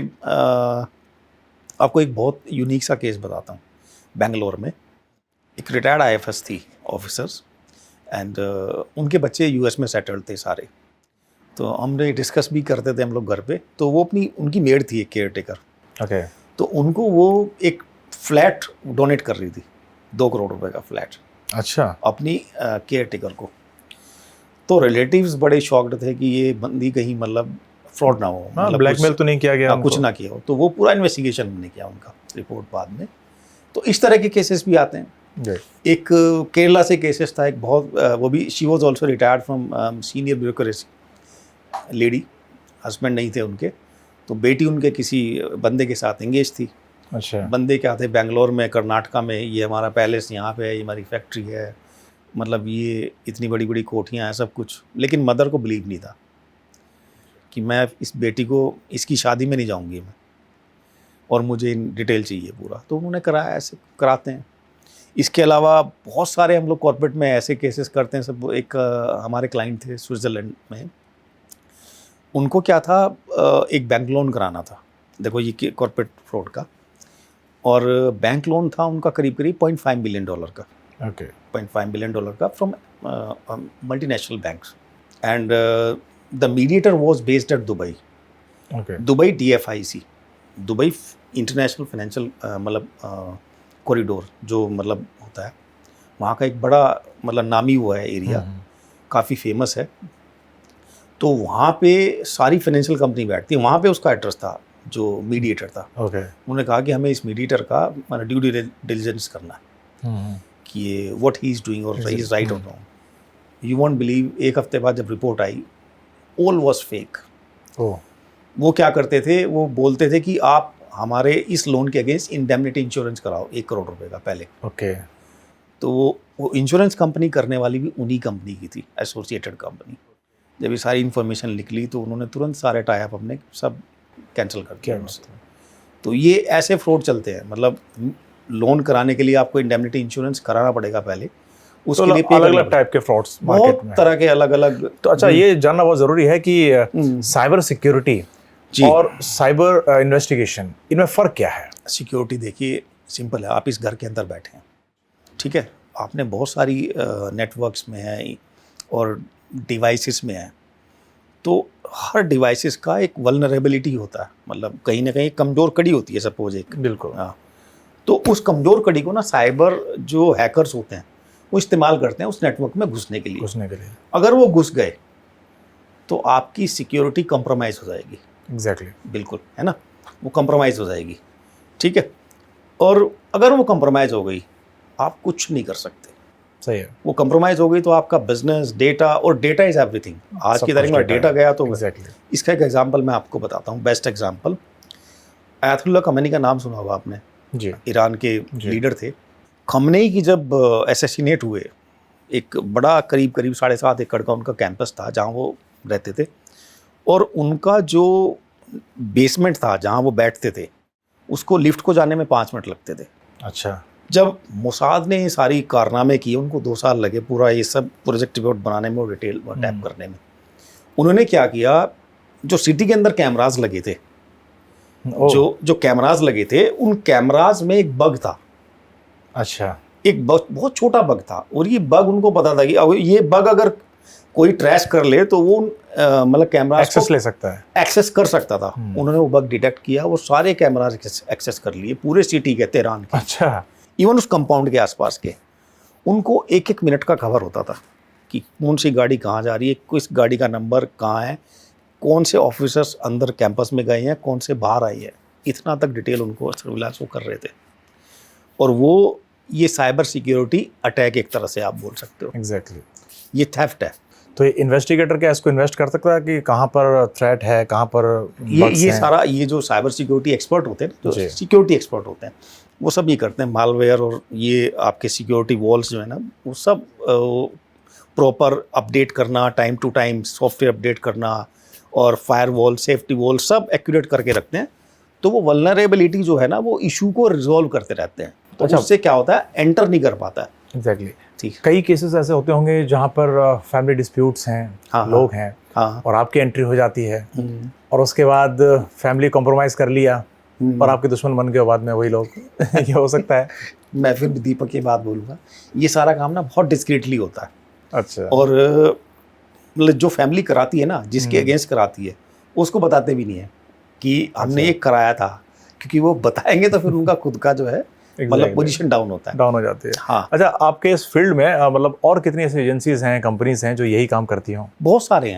[SPEAKER 2] आपको एक बहुत यूनिक सा केस बताता हूँ। बेंगलोर में एक रिटायर्ड IFS थी ऑफिसर्स, एंड उनके बच्चे US में सेटल्ड थे सारे। तो हमने डिस्कस भी करते थे हम लोग घर पे। तो वो उनकी मेड थी एक केयर टेकर।
[SPEAKER 1] ओके,
[SPEAKER 2] तो उनको वो एक फ्लैट डोनेट कर रही थी, 2 करोड़ रुपए का फ्लैट,
[SPEAKER 1] अच्छा,
[SPEAKER 2] अपनी केयर टेकर को। तो रिलेटिव्स बड़े शॉक्ड थे कि ये बंदी कहीं मतलब फ्रॉड ना हो, मतलब
[SPEAKER 1] ब्लैकमेल तो नहीं किया गया
[SPEAKER 2] कुछ
[SPEAKER 1] उनको?
[SPEAKER 2] ना किया हो। तो वो पूरा इन्वेस्टिगेशन हमने किया, उनका रिपोर्ट बाद में। तो इस तरह के केसेस भी आते हैं। एक केरला से केसेस था एक बहुत, वो भी she was also retired from senior bureaucracy lady, husband नहीं थे उनके। तो बेटी उनके किसी बंदे के साथ एंगेज थी।
[SPEAKER 1] अच्छा,
[SPEAKER 2] बंदे क्या थे, बेंगलोर में, कर्नाटका में, ये हमारा पैलेस यहाँ पे है, ये हमारी फैक्ट्री है, मतलब ये इतनी बड़ी बड़ी कोठियाँ हैं, सब कुछ। लेकिन मदर को बिलीव नहीं था कि मैं इस बेटी को, इसकी शादी में नहीं जाऊंगी मैं, और मुझे डिटेल चाहिए पूरा। तो उन्होंने कराया, ऐसे कराते हैं। इसके अलावा बहुत सारे हम लोग कॉर्पोरेट में ऐसे केसेस करते हैं। सब एक हमारे क्लाइंट थे स्विट्ज़रलैंड में, उनको क्या था, एक बैंक लोन कराना था। देखो ये कॉर्पोरेट फ्रॉड का, और बैंक लोन था उनका करीब करीब $0.5 बिलियन का।
[SPEAKER 1] ओके,
[SPEAKER 2] $0.5 बिलियन का from multinational banks. And the mediator was based eight Dubai.
[SPEAKER 1] Okay,
[SPEAKER 2] Dubai DFIC, Dubai international financial मतलब कॉरिडोर जो मतलब होता है, वहाँ का एक बड़ा मतलब नामी हुआ है एरिया, काफ़ी फेमस है। तो वहाँ पे सारी फाइनेंशियल कंपनी बैठती है। वहाँ पे उसका एड्रेस था जो मीडिएटर था।
[SPEAKER 1] ओके,
[SPEAKER 2] उन्होंने कहा कि हमें इस मीडिएटर का मतलब ड्यू डिलिजेंस करना है कि ये व्हाट ही इज़ डूइंग और इज राइट और रॉन्ग। यू वॉन्ट बिलीव, एक हफ्ते बाद जब report I, all was fake. वो क्या करते थे, वो बोलते थे कि आप हमारे इस लोन के अगेंस्ट इंडेमनिटी इंश्योरेंस कराओ 1 करोड़ रुपए का पहले।
[SPEAKER 1] ओके,
[SPEAKER 2] तो वो इंश्योरेंस कंपनी करने वाली भी उन्हीं कंपनी की थी, एसोसिएटेड कंपनी। जब ये सारी इन्फॉर्मेशन निकली तो उन्होंने तुरंत सारे टाई अप अपने सब कैंसिल कर दिया उससे। तो ये ऐसे फ्रॉड चलते हैं, मतलब लोन कराने के लिए आपको इंडेमनिटी इंश्योरेंस कराना पड़ेगा पहले, उसके लिए
[SPEAKER 1] अलग अलग टाइप के फ्रॉड्स मार्केट
[SPEAKER 2] बहुत
[SPEAKER 1] में
[SPEAKER 2] तरह के अलग अलग।
[SPEAKER 1] तो अच्छा, ये जानना बहुत जरूरी है कि साइबर सिक्योरिटी और साइबर इन्वेस्टिगेशन, इनमें फ़र्क क्या है?
[SPEAKER 2] सिक्योरिटी देखिए सिंपल है, आप इस घर के अंदर बैठे हैं, ठीक है, आपने बहुत सारी नेटवर्क्स में है और डिवाइसेस में है, तो हर डिवाइसेस का एक वल्नरेबिलिटी होता है, मतलब कहीं ना कहीं कमज़ोर कड़ी होती है सपोज एक।
[SPEAKER 1] बिल्कुल।
[SPEAKER 2] हाँ, तो उस कमज़ोर कड़ी को ना साइबर जो हैकर्स होते हैं वो इस्तेमाल करते हैं उस नेटवर्क में घुसने के लिए। अगर वो घुस गए तो आपकी सिक्योरिटी कंप्रोमाइज़ हो जाएगी।
[SPEAKER 1] एग्जैक्टली।
[SPEAKER 2] बिल्कुल, है ना, वो कंप्रोमाइज़ हो जाएगी, ठीक है। और अगर वो कंप्रोमाइज़ हो गई आप कुछ नहीं कर सकते।
[SPEAKER 1] सही है।
[SPEAKER 2] वो कंप्रोमाइज़ हो गई तो आपका बिजनेस, डेटा, और डेटा इज़ एवरीथिंग। आज की तारीख में डेटा गया तो इसका एक एग्जांपल मैं आपको बताता हूँ, बेस्ट एग्जांपल। आयतुल्लाह खमेनी का नाम सुना होगा आपने जी, ईरान के लीडर थे। खमेनी की जब असैसिनेट हुए, एक बड़ा करीब 7.5 एकड़ का उनका कैंपस था जहाँ वो रहते थे, और उनका जो बेसमेंट था जहाँ वो बैठते थे उसको लिफ्ट को जाने में 5 मिनट लगते थे।
[SPEAKER 1] अच्छा।
[SPEAKER 2] जब मोसाद ने सारी कारनामे किए, उनको 2 साल लगे पूरा ये सब प्रोजेक्ट रिपोर्ट बनाने में और डिटेल टैप करने में। उन्होंने क्या किया, जो सिटी के अंदर कैमराज लगे थे, जो कैमराज लगे थे, उन कैमराज में एक बग था।
[SPEAKER 1] अच्छा।
[SPEAKER 2] एक बहुत छोटा बग था, और ये बग उनको पता था कि ये बग अगर कोई ट्रैश कर ले तो वो मतलब कैमरा
[SPEAKER 1] एक्सेस ले सकता है, एक्सेस
[SPEAKER 2] कर सकता था। उन्होंने वो बग डिटेक्ट किया, वो सारे कैमरा एक्सेस कर लिए पूरे सिटी के, तेहरान के।
[SPEAKER 1] अच्छा।
[SPEAKER 2] इवन उस कंपाउंड के आसपास के। उनको 1-1 मिनट का खबर होता था कि कौन सी गाड़ी कहाँ जा रही है, किस गाड़ी का नंबर कहाँ है, कौन से ऑफिसर्स अंदर कैंपस में गए हैं, कौन से बाहर आई है। इतना तक डिटेल उनको सर्विलांस वो कर रहे थे। और वो ये साइबर सिक्योरिटी अटैक एक तरह से आप बोल सकते हो।
[SPEAKER 1] एग्जैक्टली।
[SPEAKER 2] ये थेफ्ट है।
[SPEAKER 1] तो ये इन्वेस्टिगेटर क्या इसको इन्वेस्ट कर सकता है कि कहाँ पर थ्रेट है, कहाँ पर
[SPEAKER 2] ये सारा, ये जो साइबर सिक्योरिटी एक्सपर्ट होते हैं, जो सिक्योरिटी एक्सपर्ट होते हैं, वो सब ये करते हैं। मालवेयर और ये आपके सिक्योरिटी वॉल्स जो है ना, वो सब प्रॉपर अपडेट करना, time to time software update करना, और फायर वॉल, सेफ्टी वॉल सब एक्यूरेट करके रखते हैं। तो वो वल्नरेबिलिटी जो है ना, वो इशू को रिजॉल्व करते रहते हैं। तो अच्छा, उससे क्या होता है, एंटर नहीं कर पाता है।
[SPEAKER 1] एग्जैक्टली। ठीक। कई केसेस ऐसे होते होंगे जहाँ पर फैमिली डिस्प्यूट्स हैं, लोग हैं, और आपकी एंट्री हो जाती है, और उसके बाद फैमिली कॉम्प्रोमाइज कर लिया और आपके दुश्मन बन गए बाद में वही लोग। ये हो सकता है।
[SPEAKER 2] मैं फिर दीपक की बात बोलूँगा, ये सारा काम ना बहुत डिस्क्रीटली होता है।
[SPEAKER 1] अच्छा।
[SPEAKER 2] और मतलब जो फैमिली कराती है ना, जिसके अगेंस्ट कराती है, उसको बताते भी नहीं है कि हमने ये कराया था, क्योंकि वो बताएंगे तो फिर उनका खुद का जो है मतलब पोजीशन डाउन होता है,
[SPEAKER 1] डाउन हो जाती है।
[SPEAKER 2] हाँ।
[SPEAKER 1] अच्छा, आपके इस फील्ड में मतलब और कितनी ऐसी एजेंसीज हैं, कंपनीज हैं जो यही काम करती हों?
[SPEAKER 2] बहुत सारे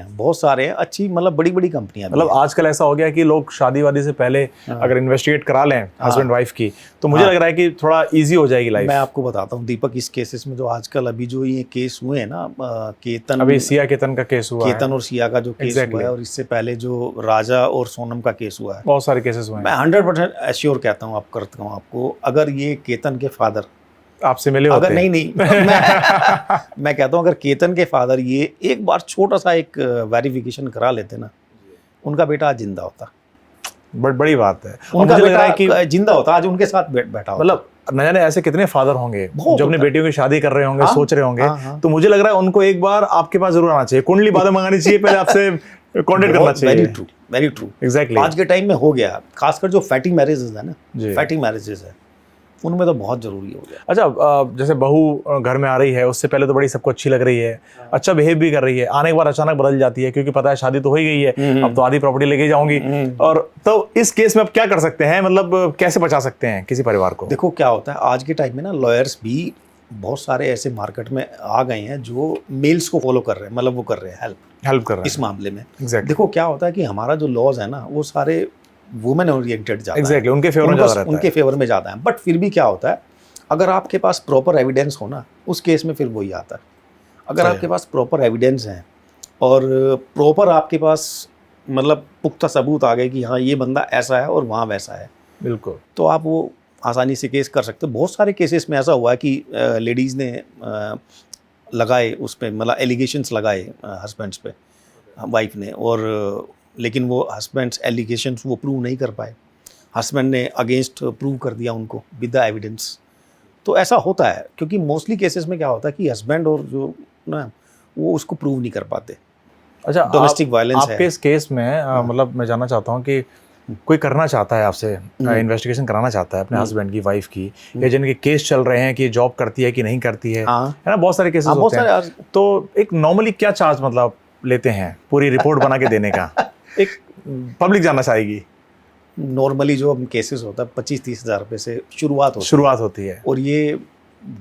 [SPEAKER 2] हैं, अच्छी मतलब बड़ी बड़ी कंपनियां।
[SPEAKER 1] मतलब आजकल ऐसा हो गया कि लोग शादी वादी से पहले अगर इन्वेस्टिगेट करा लें हस्बैंड वाइफ की, तो मुझे लग रहा है कि थोड़ा ईजी हो जाएगी लाइफ।
[SPEAKER 2] मैं आपको बताता हूँ दीपक, इस केसेस में जो आजकल अभी जो ये केस हुए हैं ना, केतन,
[SPEAKER 1] अभी सिया केतन का केस हुआ,
[SPEAKER 2] केतन और सिया का जो केस हुआ है, और इससे पहले जो राजा और सोनम का केस हुआ है,
[SPEAKER 1] बहुत सारे केसेस हुए हैं।
[SPEAKER 2] मैं 100% एश्योर कहता हूँ आपको, अगर ये केतन के फादर
[SPEAKER 1] आपसे मिले होते,
[SPEAKER 2] अगर नहीं मैं कहता हूँ अगर केतन के फादर ये एक बार छोटा सा एक वेरिफिकेशन करा लेते ना, उनका बेटा आज जिंदा होता।
[SPEAKER 1] बड़ी बात है।
[SPEAKER 2] उनका बेटा कि जिंदा होता, आज उनके साथ बैठा होता।
[SPEAKER 1] मतलब न जाने ऐसे कितने फादर होंगे जो अपनी बेटियों की शादी कर रहे होंगे, सोच रहे होंगे। तो मुझे लग रहा है उनको एक बार आपके पास जरूर आना चाहिए, कुंडली बातें मंगानी चाहिए, पहले आपसे कॉन्टेक्ट करना चाहिए।
[SPEAKER 2] Very true.
[SPEAKER 1] एग्जैक्टली।
[SPEAKER 2] आज के टाइम में हो गया, खासकर जो फैटी मैरिजेस है ना, फैटी मैरिजेस है, उनमें तो बहुत जरूरी हो गया।
[SPEAKER 1] अच्छा, जैसे बहू घर में आ रही है, उससे पहले तो बड़ी सबको अच्छी लग रही है, अच्छा बिहेव भी कर रही है, आने के बाद अचानक बदल जाती है क्योंकि पता है शादी तो हो ही गई है, अब तो आधी प्रॉपर्टी लेके जाऊंगी। और तो इस केस में अब क्या कर सकते हैं, मतलब कैसे बचा सकते हैं किसी परिवार को?
[SPEAKER 2] देखो क्या होता है, आज के टाइम में ना लॉयर्स भी बहुत सारे ऐसे मार्केट में आ गए हैं जो मेल्स को फॉलो कर रहे हैं, मतलब वो कर रहे हैं हेल्प कर रहे हैं इस मामले में।
[SPEAKER 1] देखो
[SPEAKER 2] क्या होता है कि हमारा जो लॉज है ना, वो सारे वुमेन ओरिएंटेड जाता है,
[SPEAKER 1] उनके फेवर में
[SPEAKER 2] ज़्यादा है। बट फिर भी क्या होता है, अगर आपके पास प्रॉपर एविडेंस हो ना, उस केस में फिर वही आता है। अगर आपके पास प्रॉपर एविडेंस है और प्रॉपर आपके पास मतलब पुख्ता सबूत आ गए कि हाँ ये बंदा ऐसा है और वहाँ वैसा है,
[SPEAKER 1] बिल्कुल,
[SPEAKER 2] तो आप वो आसानी से केस कर सकते हो। बहुत सारे केसेस में ऐसा हुआ है कि लेडीज़ ने लगाए उस पे, मतलब एलिगेशंस लगाए हस्बैंड्स पे, वाइफ ने, और लेकिन वो हस्बैंड्स एलिगेशंस वो प्रूव नहीं कर पाए, हस्बैंड ने अगेंस्ट प्रूव कर दिया उनको विद द एविडेंस। तो ऐसा होता है, क्योंकि मोस्टली केसेस में क्या होता है कि हस्बैंड और जो ना वो उसको प्रूव नहीं कर पाते।
[SPEAKER 1] अच्छा,
[SPEAKER 2] डोमेस्टिक वायलेंस है।
[SPEAKER 1] आपके इस केस में मतलब मैं जानना चाहता हूँ कि कोई करना चाहता है आपसे, इन्वेस्टिगेशन कराना चाहता है अपने हस्बैंड की, वाइफ की, या जिनके केस चल रहे हैं कि जॉब करती है कि नहीं करती है,
[SPEAKER 2] हाँ।
[SPEAKER 1] है ना, बहुत सारे केसेस
[SPEAKER 2] बहुत
[SPEAKER 1] होते हैं।
[SPEAKER 2] सारे।
[SPEAKER 1] तो एक नॉर्मली क्या चार्ज मतलब लेते हैं पूरी रिपोर्ट बना के देने का? एक पब्लिक जानना चाहेगी।
[SPEAKER 2] नॉर्मली जो हम केसेस होता है 25-30 हज़ार रुपये से
[SPEAKER 1] शुरुआत होती है,
[SPEAKER 2] और ये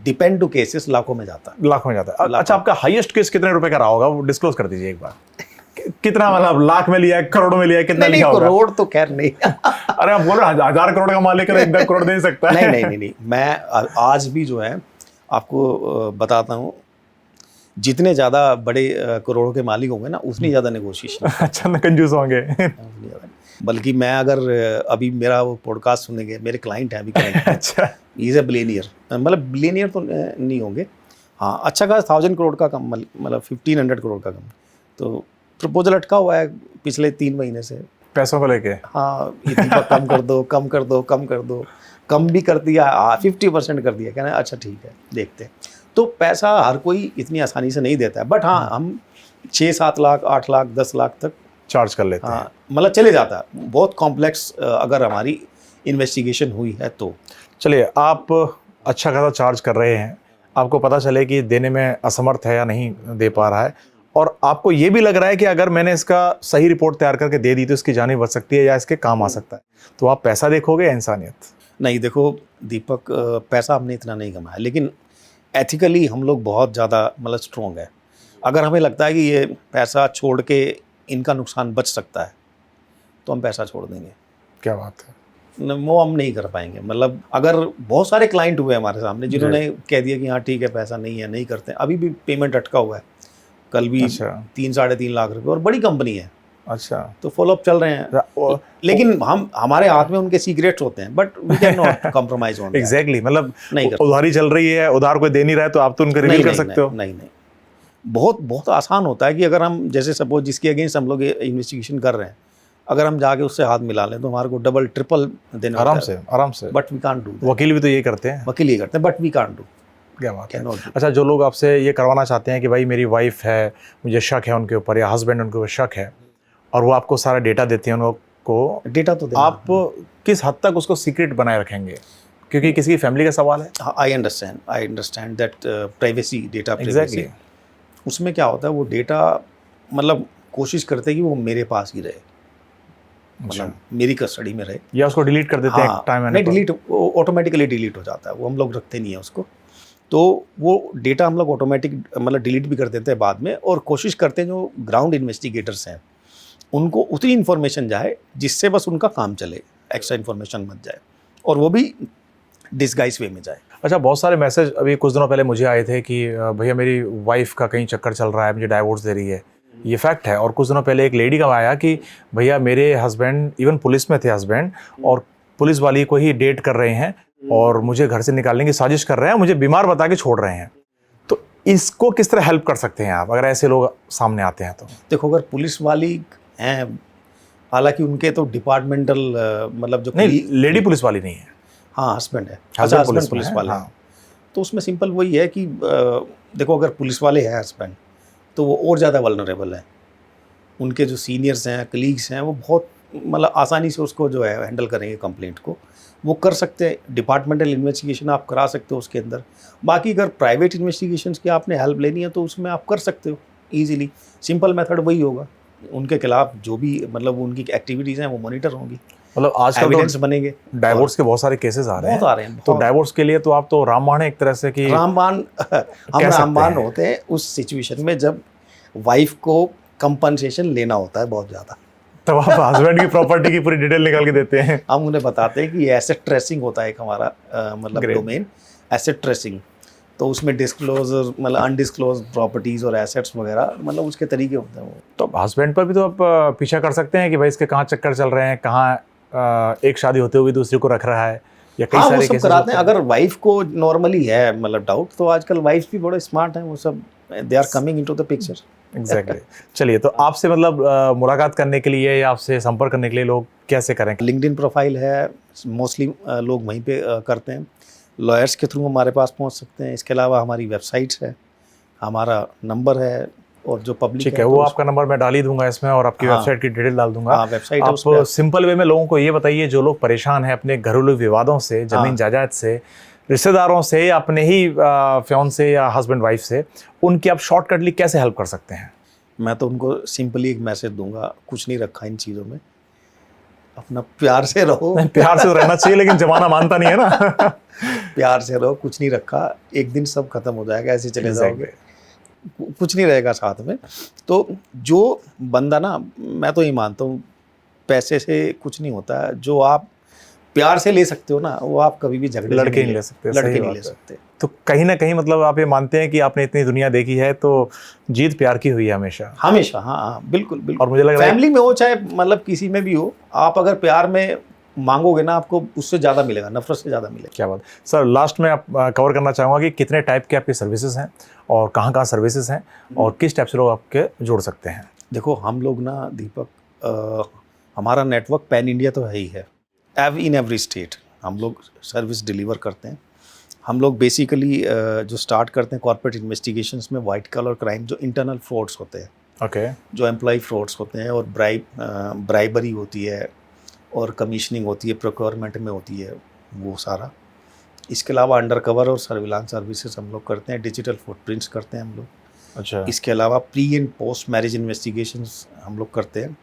[SPEAKER 2] डिपेंड टू केसेस लाखों में जाता है।
[SPEAKER 1] लाखों में जाता है। अच्छा, आपका हाईएस्ट केस कितने रुपए का रहा होगा, वो डिस्क्लोज कर दीजिए एक बार। कितना, मतलब लाख में लिया है, करोड़ों में लिया है, कितना लिया होगा?
[SPEAKER 2] करोड़ तो खैर नहीं।
[SPEAKER 1] अरे आप बोल रहे हैं 1000 करोड़ का मालिक है, 1 करोड़ दे सकता है।
[SPEAKER 2] नहीं, मैं आज भी जो है आपको बताता हूँ, जितने ज़्यादा बड़े करोड़ों के मालिक होंगे ना, उतनी ज़्यादा नेगोशिएशन।
[SPEAKER 1] अच्छा, ना कंजूस होंगे।
[SPEAKER 2] बल्कि मैं अगर अभी मेरा वो पॉडकास्ट सुनेंगे, मेरे क्लाइंट हैं अभी क्लाइंट।
[SPEAKER 1] अच्छा,
[SPEAKER 2] इज़ ए बिलियनियर, मतलब बिलियनियर तो नहीं होंगे, हाँ अच्छा खासा 1000 करोड़ का कम, मतलब 1500 करोड़ का कम। तो प्रपोजल अटका हुआ है पिछले 3 महीने से
[SPEAKER 1] पैसों को लेके।
[SPEAKER 2] हाँ, इतना कम कर दो, कम कर दो, कम कर दो। कम भी कर दिया, 50% कर दिया, कहना अच्छा ठीक है देखते हैं। तो पैसा हर कोई इतनी आसानी से नहीं देता है, बट हाँ हम 6-7 लाख, 8 लाख, 10 लाख तक
[SPEAKER 1] चार्ज कर लेते हैं।
[SPEAKER 2] हाँ, मतलब चले जाता है। बहुत कॉम्प्लेक्स अगर हमारी इन्वेस्टिगेशन हुई है तो।
[SPEAKER 1] चलिए, आप अच्छा खासा चार्ज कर रहे हैं, आपको पता चले कि देने में असमर्थ है या नहीं दे पा रहा है, और आपको ये भी लग रहा है कि अगर मैंने इसका सही रिपोर्ट तैयार करके दे दी तो इसकी जान बच सकती है या इसके काम आ सकता है, तो आप पैसा देखोगे या इंसानियत?
[SPEAKER 2] नहीं, देखो दीपक, पैसा हमने इतना नहीं कमाया, लेकिन एथिकली हम लोग बहुत ज़्यादा मतलब स्ट्रॉन्ग है। अगर हमें लगता है कि ये पैसा छोड़ के इनका नुकसान बच सकता है तो हम पैसा छोड़ देंगे।
[SPEAKER 1] क्या बात है।
[SPEAKER 2] वो हम नहीं कर पाएंगे। मतलब अगर बहुत सारे क्लाइंट हुए हमारे सामने जिन्होंने कह दिया कि हाँ ठीक है पैसा नहीं है, नहीं करते, अभी भी पेमेंट अटका हुआ है, कल भी 3-3.5 लाख रुपए, और बड़ी कंपनी है।
[SPEAKER 1] अच्छा,
[SPEAKER 2] तो फॉलोअप चल रहे हैं, लेकिन हमारे हाथ में उनके सीक्रेट्स होते हैं, but we can not compromise on that.
[SPEAKER 1] Exactly, मतलब
[SPEAKER 2] नहीं
[SPEAKER 1] उधारी चल रही है, उधार कोई दे नहीं रहा है, तो आप तो उनको रिवील कर सकते हो।
[SPEAKER 2] नहीं, बहुत आसान होता है कि अगर हम, जैसे सपोज जिसके अगेंस्ट हम लोग इन्वेस्टिगेशन कर रहे हैं, अगर हम जाके उससे हाथ मिला लें तो हमारे को डबल ट्रिपल देना
[SPEAKER 1] आराम से।
[SPEAKER 2] But we can't do.
[SPEAKER 1] वकील भी तो ये करते हैं।
[SPEAKER 2] वकील ये करते हैं, बट वी कांट डू।
[SPEAKER 1] क्या बात है। अच्छा, जो लोग आपसे ये करवाना चाहते हैं कि भाई मेरी वाइफ है, मुझे शक है उनके ऊपर, या हस्बैंड उनके ऊपर शक है, और वो आपको सारा डेटा देते हैं, उनको
[SPEAKER 2] डेटा तो
[SPEAKER 1] आप किस हद तक उसको सीक्रेट बनाए रखेंगे, क्योंकि किसी की फैमिली का सवाल है?
[SPEAKER 2] I understand that privacy, data
[SPEAKER 1] privacy.
[SPEAKER 2] उसमें क्या होता है, वो डेटा मतलब कोशिश करते हैं कि वो मेरे पास ही रहे, मतलब मेरी कस्टडी में रहे,
[SPEAKER 1] या उसको डिलीट कर देते हैं टाइम
[SPEAKER 2] नहीं डिलीट, ऑटोमेटिकली डिलीट हो जाता है, वो हम लोग रखते नहीं है उसको। तो वो डेटा हम लोग ऑटोमेटिक मतलब डिलीट भी कर देते हैं बाद में, और कोशिश करते हैं जो ग्राउंड इन्वेस्टिगेटर्स हैं उनको उतनी इन्फॉर्मेशन जाए जिससे बस उनका काम चले, एक्स्ट्रा इन्फॉर्मेशन मत जाए, और वो भी डिस्गाइज वे में जाए।
[SPEAKER 1] अच्छा, बहुत सारे मैसेज अभी कुछ दिनों पहले मुझे आए थे कि भैया मेरी वाइफ का कहीं चक्कर चल रहा है, मुझे डाइवोर्स दे रही है, ये फैक्ट है। और कुछ दिनों पहले एक लेडी का आया कि भैया मेरे हस्बैंड, इवन पुलिस में थे हस्बैंड, और पुलिस वाली को ही डेट कर रहे हैं और मुझे घर से निकालने की साजिश कर रहे हैं, मुझे बीमार बता के छोड़ रहे हैं। तो इसको किस तरह हेल्प कर सकते हैं आप, अगर ऐसे लोग सामने आते हैं तो?
[SPEAKER 2] देखो, अगर पुलिस वाली हैं, हालांकि उनके तो डिपार्टमेंटल मतलब जो
[SPEAKER 1] नहीं, लेडी पुलिस वाली नहीं है,
[SPEAKER 2] हाँ हस्बैंड है,
[SPEAKER 1] हस्बैंड
[SPEAKER 2] पुलिस वाला।
[SPEAKER 1] हाँ।
[SPEAKER 2] तो उसमें सिंपल वही है कि देखो, अगर पुलिस वाले हैं हस्बैंड तो वो और ज़्यादा वल्नरेबल है। उनके जो सीनियर्स हैं, कलीग्स हैं, वो बहुत मतलब आसानी से उसको जो है हैंडल करेंगे, कंप्लेंट को वो कर सकते हैं। डिपार्टमेंटल इन्वेस्टिगेशन आप करा सकते हो उसके अंदर। बाकी अगर प्राइवेट इन्वेस्टिगेशंस की आपने हेल्प लेनी है तो उसमें आप कर सकते हो ईजिली। सिंपल मेथड वही होगा, उनके खिलाफ जो भी मतलब उनकी एक्टिविटीज़ हैं वो मॉनिटर होंगी,
[SPEAKER 1] मतलब आजकल
[SPEAKER 2] एविडेंस बनेंगे।
[SPEAKER 1] डाइवोर्स के बहुत सारे केसेस आ रहे हैं,
[SPEAKER 2] बहुत आ रहे हैं।
[SPEAKER 1] तो डाइवोर्स के लिए तो आप तो रामबाण है एक तरह से कि
[SPEAKER 2] रामबाण हम रामबाण होते हैं उस सिचुएशन में जब वाइफ को कंपनसेशन लेना होता है बहुत ज़्यादा,
[SPEAKER 1] तब आप हस्बैंड की प्रॉपर्टी की पूरी डिटेल निकाल के देते हैं।
[SPEAKER 2] हम उन्हें बताते हैं कि एसेट ट्रेसिंग होता है एक हमारा मतलब डोमेन, एसेट ट्रेसिंग। तो उसमें डिस्क्लोजर मतलब अनडिस्क्लोज प्रॉपर्टीज़ और एसेट्स वगैरह, मतलब उसके तरीके होते हैं वो।
[SPEAKER 1] तो हस्बैंड पर भी तो आप पीछा कर सकते हैं कि भाई इसके कहाँ चक्कर चल रहे हैं, कहाँ एक शादी होते हुए दूसरी को रख रहा है, या कई
[SPEAKER 2] हाँ, वो
[SPEAKER 1] सारे
[SPEAKER 2] सब
[SPEAKER 1] केसेस
[SPEAKER 2] कराते हैं। अगर वाइफ को नॉर्मली है मतलब डाउट, तो आजकल वाइफ भी बड़े स्मार्ट हैं, वो सब they are coming into the picture.
[SPEAKER 1] Exactly. चलिए, तो आपसे मतलब मुलाकात करने के लिए या आपसे संपर्क करने के लिए लोग कैसे करें?
[SPEAKER 2] लिंक्डइन प्रोफाइल है, मोस्टली लोग वहीं पे करते हैं। लॉयर्स के थ्रू हमारे पास पहुंच सकते हैं। इसके अलावा हमारी वेबसाइट्स है, हमारा नंबर है, और जो पब्लिक
[SPEAKER 1] ठीक है, वो आपका नंबर मैं डाल ही दूंगा इसमें, और आपकी
[SPEAKER 2] हाँ।
[SPEAKER 1] वेबसाइट की डिटेल डाल दूंगा।
[SPEAKER 2] हाँ, वेबसाइट है, उस पे
[SPEAKER 1] आप सिंपल वे में लोगों को ये बताइए, जो लोग परेशान हैं अपने घरेलू विवादों से, जमीन जायदाद से, रिश्तेदारों से, या अपने ही फियांसे या हस्बैंड वाइफ से, उनकी आप शॉर्टकटली कैसे हेल्प कर सकते हैं?
[SPEAKER 2] मैं तो उनको सिंपली एक मैसेज दूंगा, कुछ नहीं रखा इन चीज़ों में, अपना प्यार से रहो।
[SPEAKER 1] प्यार से तो रहना चाहिए, लेकिन जमाना मानता नहीं है ना।
[SPEAKER 2] प्यार से रहो, कुछ नहीं रखा, एक दिन सब खत्म हो जाएगा, ऐसे चले जाओगे, कुछ नहीं रहेगा साथ में। तो जो बंदा ना, मैं तो ये मानता हूँ, पैसे से कुछ नहीं होता है। जो आप प्यार से ले सकते हो ना, वो आप कभी भी झगड़े
[SPEAKER 1] लड़के नहीं ले सकते,
[SPEAKER 2] लड़के नहीं ले सकते।
[SPEAKER 1] तो कहीं ना कहीं मतलब आप ये मानते हैं कि आपने इतनी दुनिया देखी है, तो जीत प्यार की हुई है हमेशा।
[SPEAKER 2] हमेशा, हाँ हाँ, बिल्कुल बिल्कुल।
[SPEAKER 1] और मुझे लग रहा है
[SPEAKER 2] फैमिली में हो चाहे मतलब किसी में भी हो, आप अगर प्यार में मांगोगे ना, आपको उससे ज़्यादा मिलेगा, नफरत से ज़्यादा मिलेगा।
[SPEAKER 1] क्या बात। सर, लास्ट में आप कवर करना चाहूँगा कि कितने टाइप के आपकी सर्विसेज हैं, और कहाँ सर्विसेज हैं, और किस टाइप से लोग आपके जुड़ सकते हैं?
[SPEAKER 2] देखो, हम लोग ना दीपक, हमारा नेटवर्क पैन इंडिया तो है ही है, इन एवरी स्टेट हम लोग सर्विस डिलीवर करते हैं। हम लोग बेसिकली जो स्टार्ट करते हैं कॉर्पोरेट इन्वेस्टिगेशंस में, वाइट कॉलर क्राइम, जो इंटरनल फ्रॉड्स होते हैं,
[SPEAKER 1] ओके,
[SPEAKER 2] जो एम्प्लॉय फ्रॉड्स होते हैं, और ब्राइबरी होती है, और कमीशनिंग होती है, प्रोक्योरमेंट में होती है, वो सारा। इसके अलावा अंडर कवर और सर्विलांस सर्विसेज हम लोग करते हैं, डिजिटल फुटप्रिंट्स करते हैं हम लोग।
[SPEAKER 1] अच्छा।
[SPEAKER 2] इसके अलावा pre and post marriage investigations हम लोग करते हैं।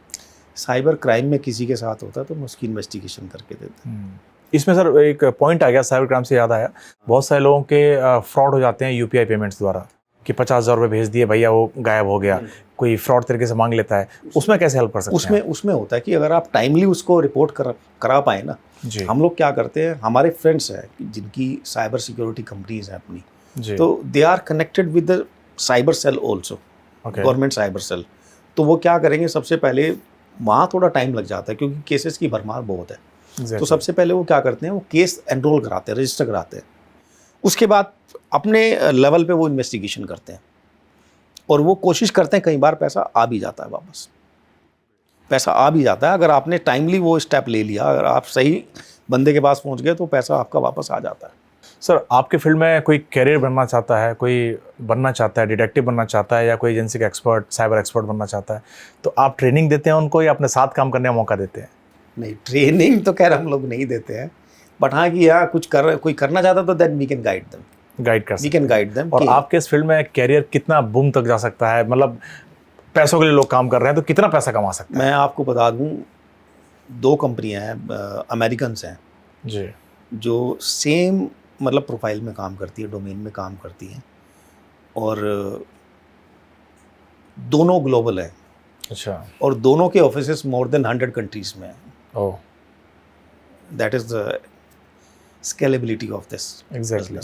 [SPEAKER 2] साइबर क्राइम में किसी के साथ होता है तो हम उसकी इन्वेस्टिगेशन करके देते हैं।
[SPEAKER 1] इसमें सर एक पॉइंट आ गया, साइबर क्राइम से याद आया, बहुत सारे लोगों के फ्रॉड हो जाते हैं यूपीआई पेमेंट्स द्वारा, कि 50,000 रुपये भेज दिए भैया, वो गायब हो गया, कोई फ्रॉड तरीके से मांग लेता है। उसमें कैसे हेल्प कर सकते हैं?
[SPEAKER 2] उसमें होता है कि अगर आप टाइमली उसको रिपोर्ट करा पाए ना,
[SPEAKER 1] जी,
[SPEAKER 2] हम लोग क्या करते हैं, हमारे फ्रेंड्स हैं जिनकी साइबर सिक्योरिटी कंपनीज हैं अपनी,
[SPEAKER 1] जी,
[SPEAKER 2] तो they are connected with the cyber cell also, government cyber cell. तो वो क्या करेंगे, सबसे पहले वहाँ थोड़ा टाइम लग जाता है क्योंकि केसेस की भरमार बहुत है। तो सबसे पहले वो क्या करते हैं, वो केस एनरोल कराते हैं, रजिस्टर कराते हैं। उसके बाद अपने लेवल पे वो इन्वेस्टिगेशन करते हैं, और वो कोशिश करते हैं, कई बार पैसा आ भी जाता है वापस, पैसा आ भी जाता है। अगर आपने टाइमली वो स्टेप ले लिया, अगर आप सही बंदे के पास पहुंच गए, तो पैसा आपका वापस आ जाता है।
[SPEAKER 1] सर, आपके फील्ड में कोई कैरियर बनना चाहता है, कोई बनना चाहता है, डिटेक्टिव बनना चाहता है, या कोई एजेंसी का एक्सपर्ट, साइबर एक्सपर्ट बनना चाहता है, तो आप ट्रेनिंग देते हैं उनको, या अपने साथ काम करने का मौका देते हैं?
[SPEAKER 2] नहीं, ट्रेनिंग तो खैर हम लोग नहीं देते हैं, बट हाँ कि यहाँ कोई करना चाहता तो then we can guide them,
[SPEAKER 1] guide कर
[SPEAKER 2] वी कैन गाइड देम।
[SPEAKER 1] और आपके इस फील्ड में कैरियर कितना बूम तक जा सकता है? मतलब पैसों के लिए लोग काम कर रहे हैं, तो कितना पैसा कमा सकते हैं?
[SPEAKER 2] मैं आपको बता दूं, 2 कंपनियां हैं, अमेरिकन्स हैं,
[SPEAKER 1] जी,
[SPEAKER 2] जो सेम मतलब प्रोफाइल में काम करती है, डोमेन में काम करती हैं, और दोनों ग्लोबल है।
[SPEAKER 1] अच्छा,
[SPEAKER 2] और दोनों के ऑफिसेस मोर देन 100 कंट्रीज में हैं।
[SPEAKER 1] Oh,
[SPEAKER 2] that is the scalability of this
[SPEAKER 1] exactly.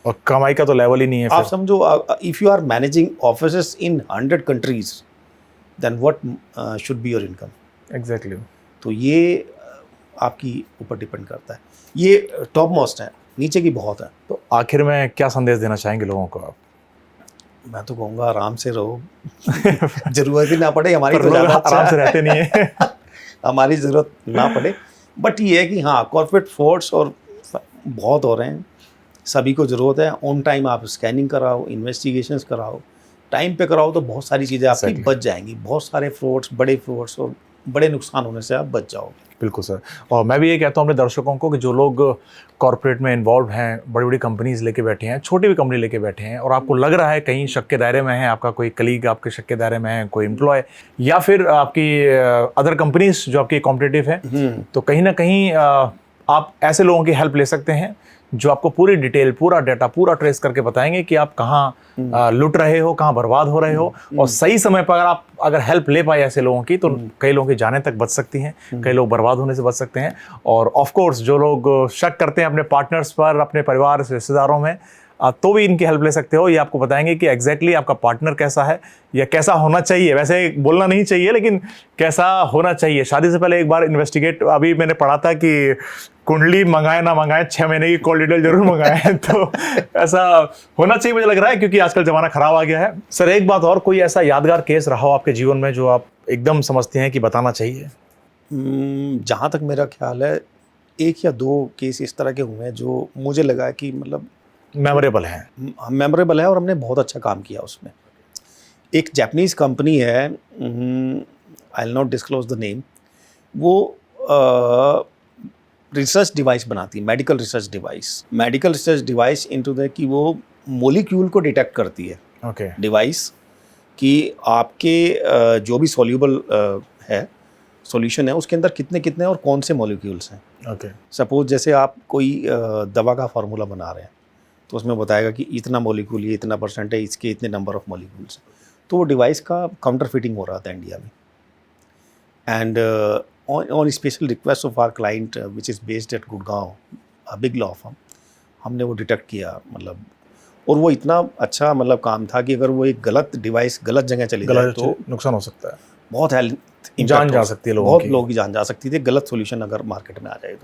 [SPEAKER 1] और कमाई का तो लेवल ही नहीं है
[SPEAKER 2] आप
[SPEAKER 1] फिर।
[SPEAKER 2] समझो, if you are managing offices in 100 countries, then what should be your income.
[SPEAKER 1] Exactly.
[SPEAKER 2] तो ये आपकी ऊपर डिपेंड करता है। ये टॉप मोस्ट है, नीचे की बहुत है।
[SPEAKER 1] तो आखिर में क्या संदेश देना चाहेंगे लोगों को आप?
[SPEAKER 2] मैं तो कहूँगा आराम से रहो, जरूरत ही ना पड़े हमारी,
[SPEAKER 1] पर
[SPEAKER 2] तो
[SPEAKER 1] लोग
[SPEAKER 2] ज़्यादा अच्छा
[SPEAKER 1] आराम से
[SPEAKER 2] है।
[SPEAKER 1] रहते नहीं है।
[SPEAKER 2] हमारी ज़रूरत ना पड़े, बट ये है कि हाँ, कॉर्पोरेट फ्रॉड्स और बहुत हो रहे हैं, सभी को ज़रूरत है। ऑन टाइम आप स्कैनिंग कराओ, इन्वेस्टिगेशंस कराओ, टाइम पे कराओ, तो बहुत सारी चीज़ें आपकी
[SPEAKER 1] Exactly.
[SPEAKER 2] बच जाएंगी। बहुत सारे फ्रॉड्स, बड़े फ्रॉड्स और बड़े नुकसान होने से आप बच जाओगे।
[SPEAKER 1] बिल्कुल सर। और मैं भी ये कहता हूँ अपने दर्शकों को कि जो लोग कॉर्पोरेट में इन्वॉल्व हैं, बड़ी बड़ी कंपनीज लेके बैठे हैं, छोटी भी कंपनी लेके बैठे हैं, और आपको लग रहा है कहीं शक के दायरे में है, आपका कोई कलीग आपके शक के दायरे में है, कोई एम्प्लॉय, या फिर आपकी अदर कंपनीज जो आपकी कॉम्पिटिटिव है, तो कहीं ना कहीं आप ऐसे लोगों की हेल्प ले सकते हैं जो आपको पूरी डिटेल, पूरा डाटा, पूरा ट्रेस करके बताएंगे कि आप कहाँ लुट रहे हो, कहाँ बर्बाद हो रहे हो। और सही समय पर आप अगर हेल्प ले पाए ऐसे लोगों की, तो कई लोगों की जानें तक बच सकती हैं, कई लोग बर्बाद होने से बच सकते हैं। और ऑफ कोर्स जो लोग शक करते हैं अपने पार्टनर्स पर, अपने परिवार, रिश्तेदारों में, तो भी इनकी हेल्प ले सकते हो। ये आपको बताएंगे कि एग्जैक्टली आपका पार्टनर कैसा है या कैसा होना चाहिए। वैसे बोलना नहीं चाहिए, लेकिन कैसा होना चाहिए। शादी से पहले एक बार इन्वेस्टिगेट, अभी मैंने पढ़ा था कि कुंडली मंगाए ना मंगाए 6 महीने की कॉल डिटेल जरूर मंगाए। तो ऐसा होना चाहिए मुझे लग रहा है, क्योंकि आजकल ज़माना ख़राब आ गया है। सर एक बात और, कोई ऐसा यादगार केस रहा हो आपके जीवन में जो आप एकदम समझते हैं कि बताना चाहिए?
[SPEAKER 2] जहाँ तक मेरा ख्याल है, 1 या 2 केस इस तरह के हुए हैं जो मुझे लगा कि मतलब
[SPEAKER 1] मेमोरेबल है।
[SPEAKER 2] मेमोरेबल है और हमने बहुत अच्छा काम किया उसमें। एक जापानीज़ कंपनी है, I will not disclose the name. वो रिसर्च डिवाइस बनाती है, medical research device into the कि वो मॉलिक्यूल को डिटेक्ट करती है।
[SPEAKER 1] ओके।
[SPEAKER 2] डिवाइस कि आपके जो भी सॉल्यूबल है, सॉल्यूशन है, उसके अंदर कितने कितने और कौन से मॉलिक्यूल्स हैं।
[SPEAKER 1] ओके।
[SPEAKER 2] सपोज जैसे आप कोई दवा का फार्मूला बना रहे हैं, तो उसमें बताएगा कि इतना मॉलिक्यूल, ये इतना परसेंट है, इसके इतने नंबर ऑफ मॉलिक्यूल्स। तो वो डिवाइस का काउंटर फिटिंग हो रहा था इंडिया में। And on special request of our client which is based at Gurgaon, a big law firm, हमने वो डिटेक्ट किया मतलब। और वो इतना अच्छा मतलब काम था कि अगर वो एक गलत डिवाइस गलत जगह चली जाए तो
[SPEAKER 1] नुकसान हो सकता है,
[SPEAKER 2] बहुत हेल्थ
[SPEAKER 1] जान जा सकती है लोगों
[SPEAKER 2] बहुत
[SPEAKER 1] की।
[SPEAKER 2] लोगों की जान जा सकती थी गलत सॉल्यूशन अगर मार्केट में आ जाए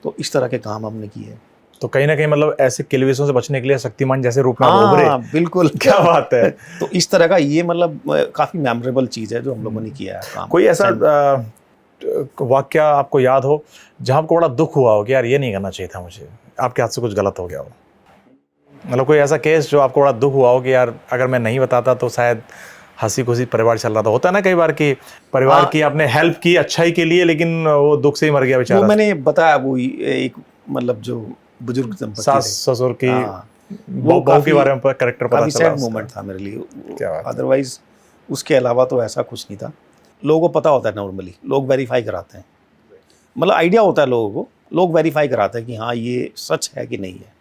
[SPEAKER 2] तो इस तरह के काम हमने किए।
[SPEAKER 1] तो कहीं ना कहीं मतलब ऐसे किलवेशों से बचने के लिए शक्तिमान जैसे रूप में उभरे।
[SPEAKER 2] बिल्कुल,
[SPEAKER 1] क्या बात है।
[SPEAKER 2] तो इस तरह का ये मतलब काफ़ी मेमोरेबल चीज़ है जो हम लोगों ने किया है काम।
[SPEAKER 1] कोई ऐसा वाक्या आपको याद हो जहाँ आपको बड़ा दुख हुआ हो कि यार ये नहीं करना चाहिए था मुझे, आपके हाथ से कुछ गलत हो गया हो? मतलब कोई ऐसा केस जो आपको बड़ा दुख हुआ हो कि यार अगर मैं नहीं बताता तो शायद हंसी खुशी परिवार चल रहा था। होता है ना कई बार कि परिवार की आपने हेल्प की अच्छाई के लिए, लेकिन वो दुख से ही मर गया बेचारा।
[SPEAKER 2] वो मैंने बताया, वो एक मतलब जो बुजुर्ग दंपति
[SPEAKER 1] सास ससुर की
[SPEAKER 2] वो
[SPEAKER 1] बहू के बारे में कैरेक्टर पता चला,
[SPEAKER 2] सैड मोमेंट था मेरे लिए।
[SPEAKER 1] क्या बात है।
[SPEAKER 2] अदरवाइज उसके अलावा तो ऐसा कुछ नहीं था। लोगों को पता होता है, नॉर्मली लोग वेरीफाई कराते हैं, मतलब आइडिया होता है लोगों को, लोग वेरीफाई कराते हैं कि हाँ ये सच है कि नहीं है,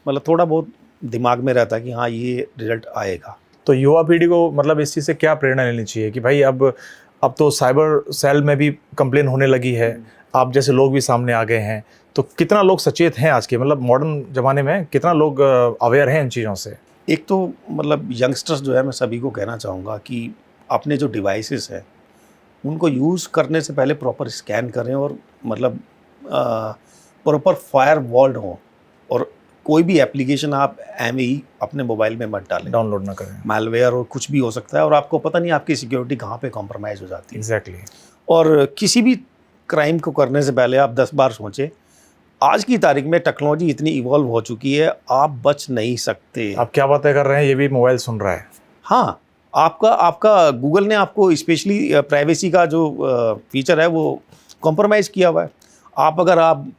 [SPEAKER 2] मतलब थोड़ा बहुत दिमाग में रहता है कि हाँ ये रिजल्ट आएगा।
[SPEAKER 1] तो युवा पीढ़ी को मतलब इस चीज़ से क्या प्रेरणा लेनी चाहिए कि भाई अब तो साइबर सेल में भी कंप्लेन होने लगी है, आप जैसे लोग भी सामने आ गए हैं, तो कितना लोग सचेत हैं आज के मतलब मॉडर्न ज़माने में, कितना लोग अवेयर हैं इन चीज़ों से?
[SPEAKER 2] एक तो मतलब यंगस्टर्स जो है, मैं सभी को कहना चाहूँगा कि अपने जो डिवाइसेस हैं उनको यूज़ करने से पहले प्रॉपर स्कैन करें और मतलब प्रॉपर फायर वॉल्ड हों, और कोई भी एप्लीकेशन आप ही अपने मोबाइल में मत डालें,
[SPEAKER 1] डाउनलोड ना करें।
[SPEAKER 2] मैलवेयर और कुछ भी हो सकता है और आपको पता नहीं आपकी सिक्योरिटी कहाँ पे कॉम्प्रोमाइज़ हो जाती है।
[SPEAKER 1] एग्जैक्टली।
[SPEAKER 2] और किसी भी क्राइम को करने से पहले आप 10 बार सोचें। आज की तारीख में टेक्नोलॉजी इतनी इवॉल्व हो चुकी है, आप बच नहीं सकते।
[SPEAKER 1] आप क्या बातें कर रहे हैं, ये भी मोबाइल सुन रहा है।
[SPEAKER 2] हाँ, आपका गूगल ने आपको स्पेशली प्राइवेसी का जो फीचर है वो कॉम्प्रोमाइज़ किया हुआ है। आप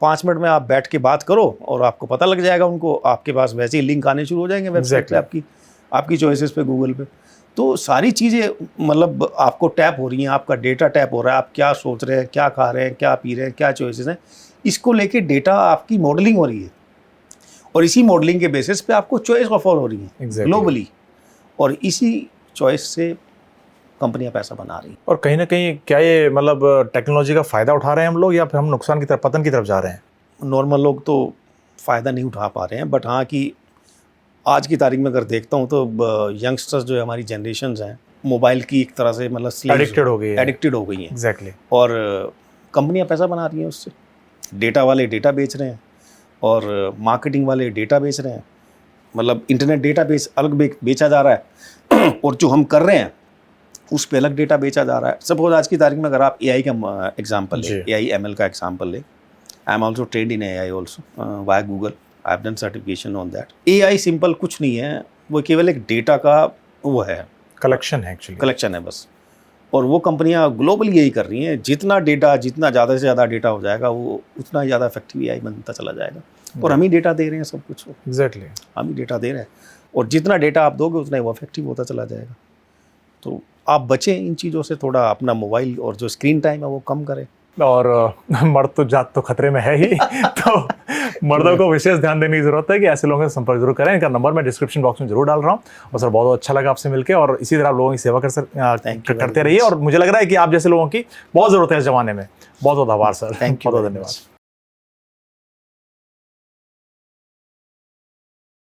[SPEAKER 2] 5 मिनट में आप बैठ के बात करो और आपको पता लग जाएगा, उनको आपके पास वैसे ही लिंक आने शुरू हो जाएंगे वेबसाइट पे आपकी चॉइसेस पे गूगल पे। तो सारी चीज़ें मतलब आपको टैप हो रही हैं, आपका डेटा टैप हो रहा है, आप क्या सोच रहे हैं, क्या खा रहे हैं, क्या पी रहे हैं, क्या चॉइसेस हैं, इसको लेके डेटा आपकी मॉडलिंग हो रही है और इसी मॉडलिंग के बेसिस पे आपको चॉइस ऑफर हो रही है ग्लोबली, और इसी चॉइस से कंपनियां पैसा बना रही हैं।
[SPEAKER 1] और कहीं ना कहीं क्या ये मतलब टेक्नोलॉजी का फ़ायदा उठा रहे हैं हम लोग, या फिर हम नुकसान की तरफ, पतन की तरफ जा रहे हैं?
[SPEAKER 2] नॉर्मल लोग तो फ़ायदा नहीं उठा पा रहे हैं, बट हाँ कि आज की तारीख में अगर देखता हूँ तो यंगस्टर्स जो है, हमारी जनरेशन्स हैं, मोबाइल की एक तरह से मतलब
[SPEAKER 1] एडिक्टेड हो गई हैं।
[SPEAKER 2] एग्जैक्टली। और कंपनियां पैसा बना रही हैं उससे। डेटा वाले डेटा बेच रहे हैं और मार्केटिंग वाले डेटा बेच रहे हैं, मतलब इंटरनेट डेटा बेस अलग बेचा जा रहा है और जो हम कर रहे हैं उस पे अलग डेटा बेचा जा रहा है। सपोज आज की तारीख में अगर आप AI का एग्जांपल ले, AI ML का एग्जांपल ले, I am also trend in AI also via Google, I have done certification on that. AI simple कुछ नहीं है, वो केवल एक डेटा का वो है,
[SPEAKER 1] कलेक्शन है, एक्चुअली
[SPEAKER 2] कलेक्शन है बस। और वो कंपनियां ग्लोबली यही कर रही हैं, जितना ज़्यादा से ज़्यादा डेटा हो जाएगा वो उतना ही ज़्यादा इफेक्टिव AI बनता चला जाएगा। और हम ही डेटा दे रहे हैं सब कुछ,
[SPEAKER 1] एग्जैक्टली
[SPEAKER 2] हम ही डेटा दे रहे हैं, और जितना डेटा आप दोगे उतना ही वो इफेक्टिव होता चला जाएगा। तो आप बचें इन चीज़ों से, थोड़ा अपना मोबाइल और जो स्क्रीन टाइम है वो कम करें।
[SPEAKER 1] और मर्द तो जात तो खतरे में है ही तो मर्दों को विशेष ध्यान देने की जरूरत है कि ऐसे लोगों से संपर्क जरूर करें। इनका नंबर मैं डिस्क्रिप्शन बॉक्स में जरूर डाल रहा हूँ। और सर बहुत अच्छा लगा आपसे मिलकर, और इसी तरह आप लोगों की सेवा करते रहिए। और मुझे लग रहा है कि आप जैसे लोगों की बहुत ज़रूरत है इस जमाने में। बहुत बहुत आभार सर,
[SPEAKER 2] थैंक यू,
[SPEAKER 1] बहुत धन्यवाद।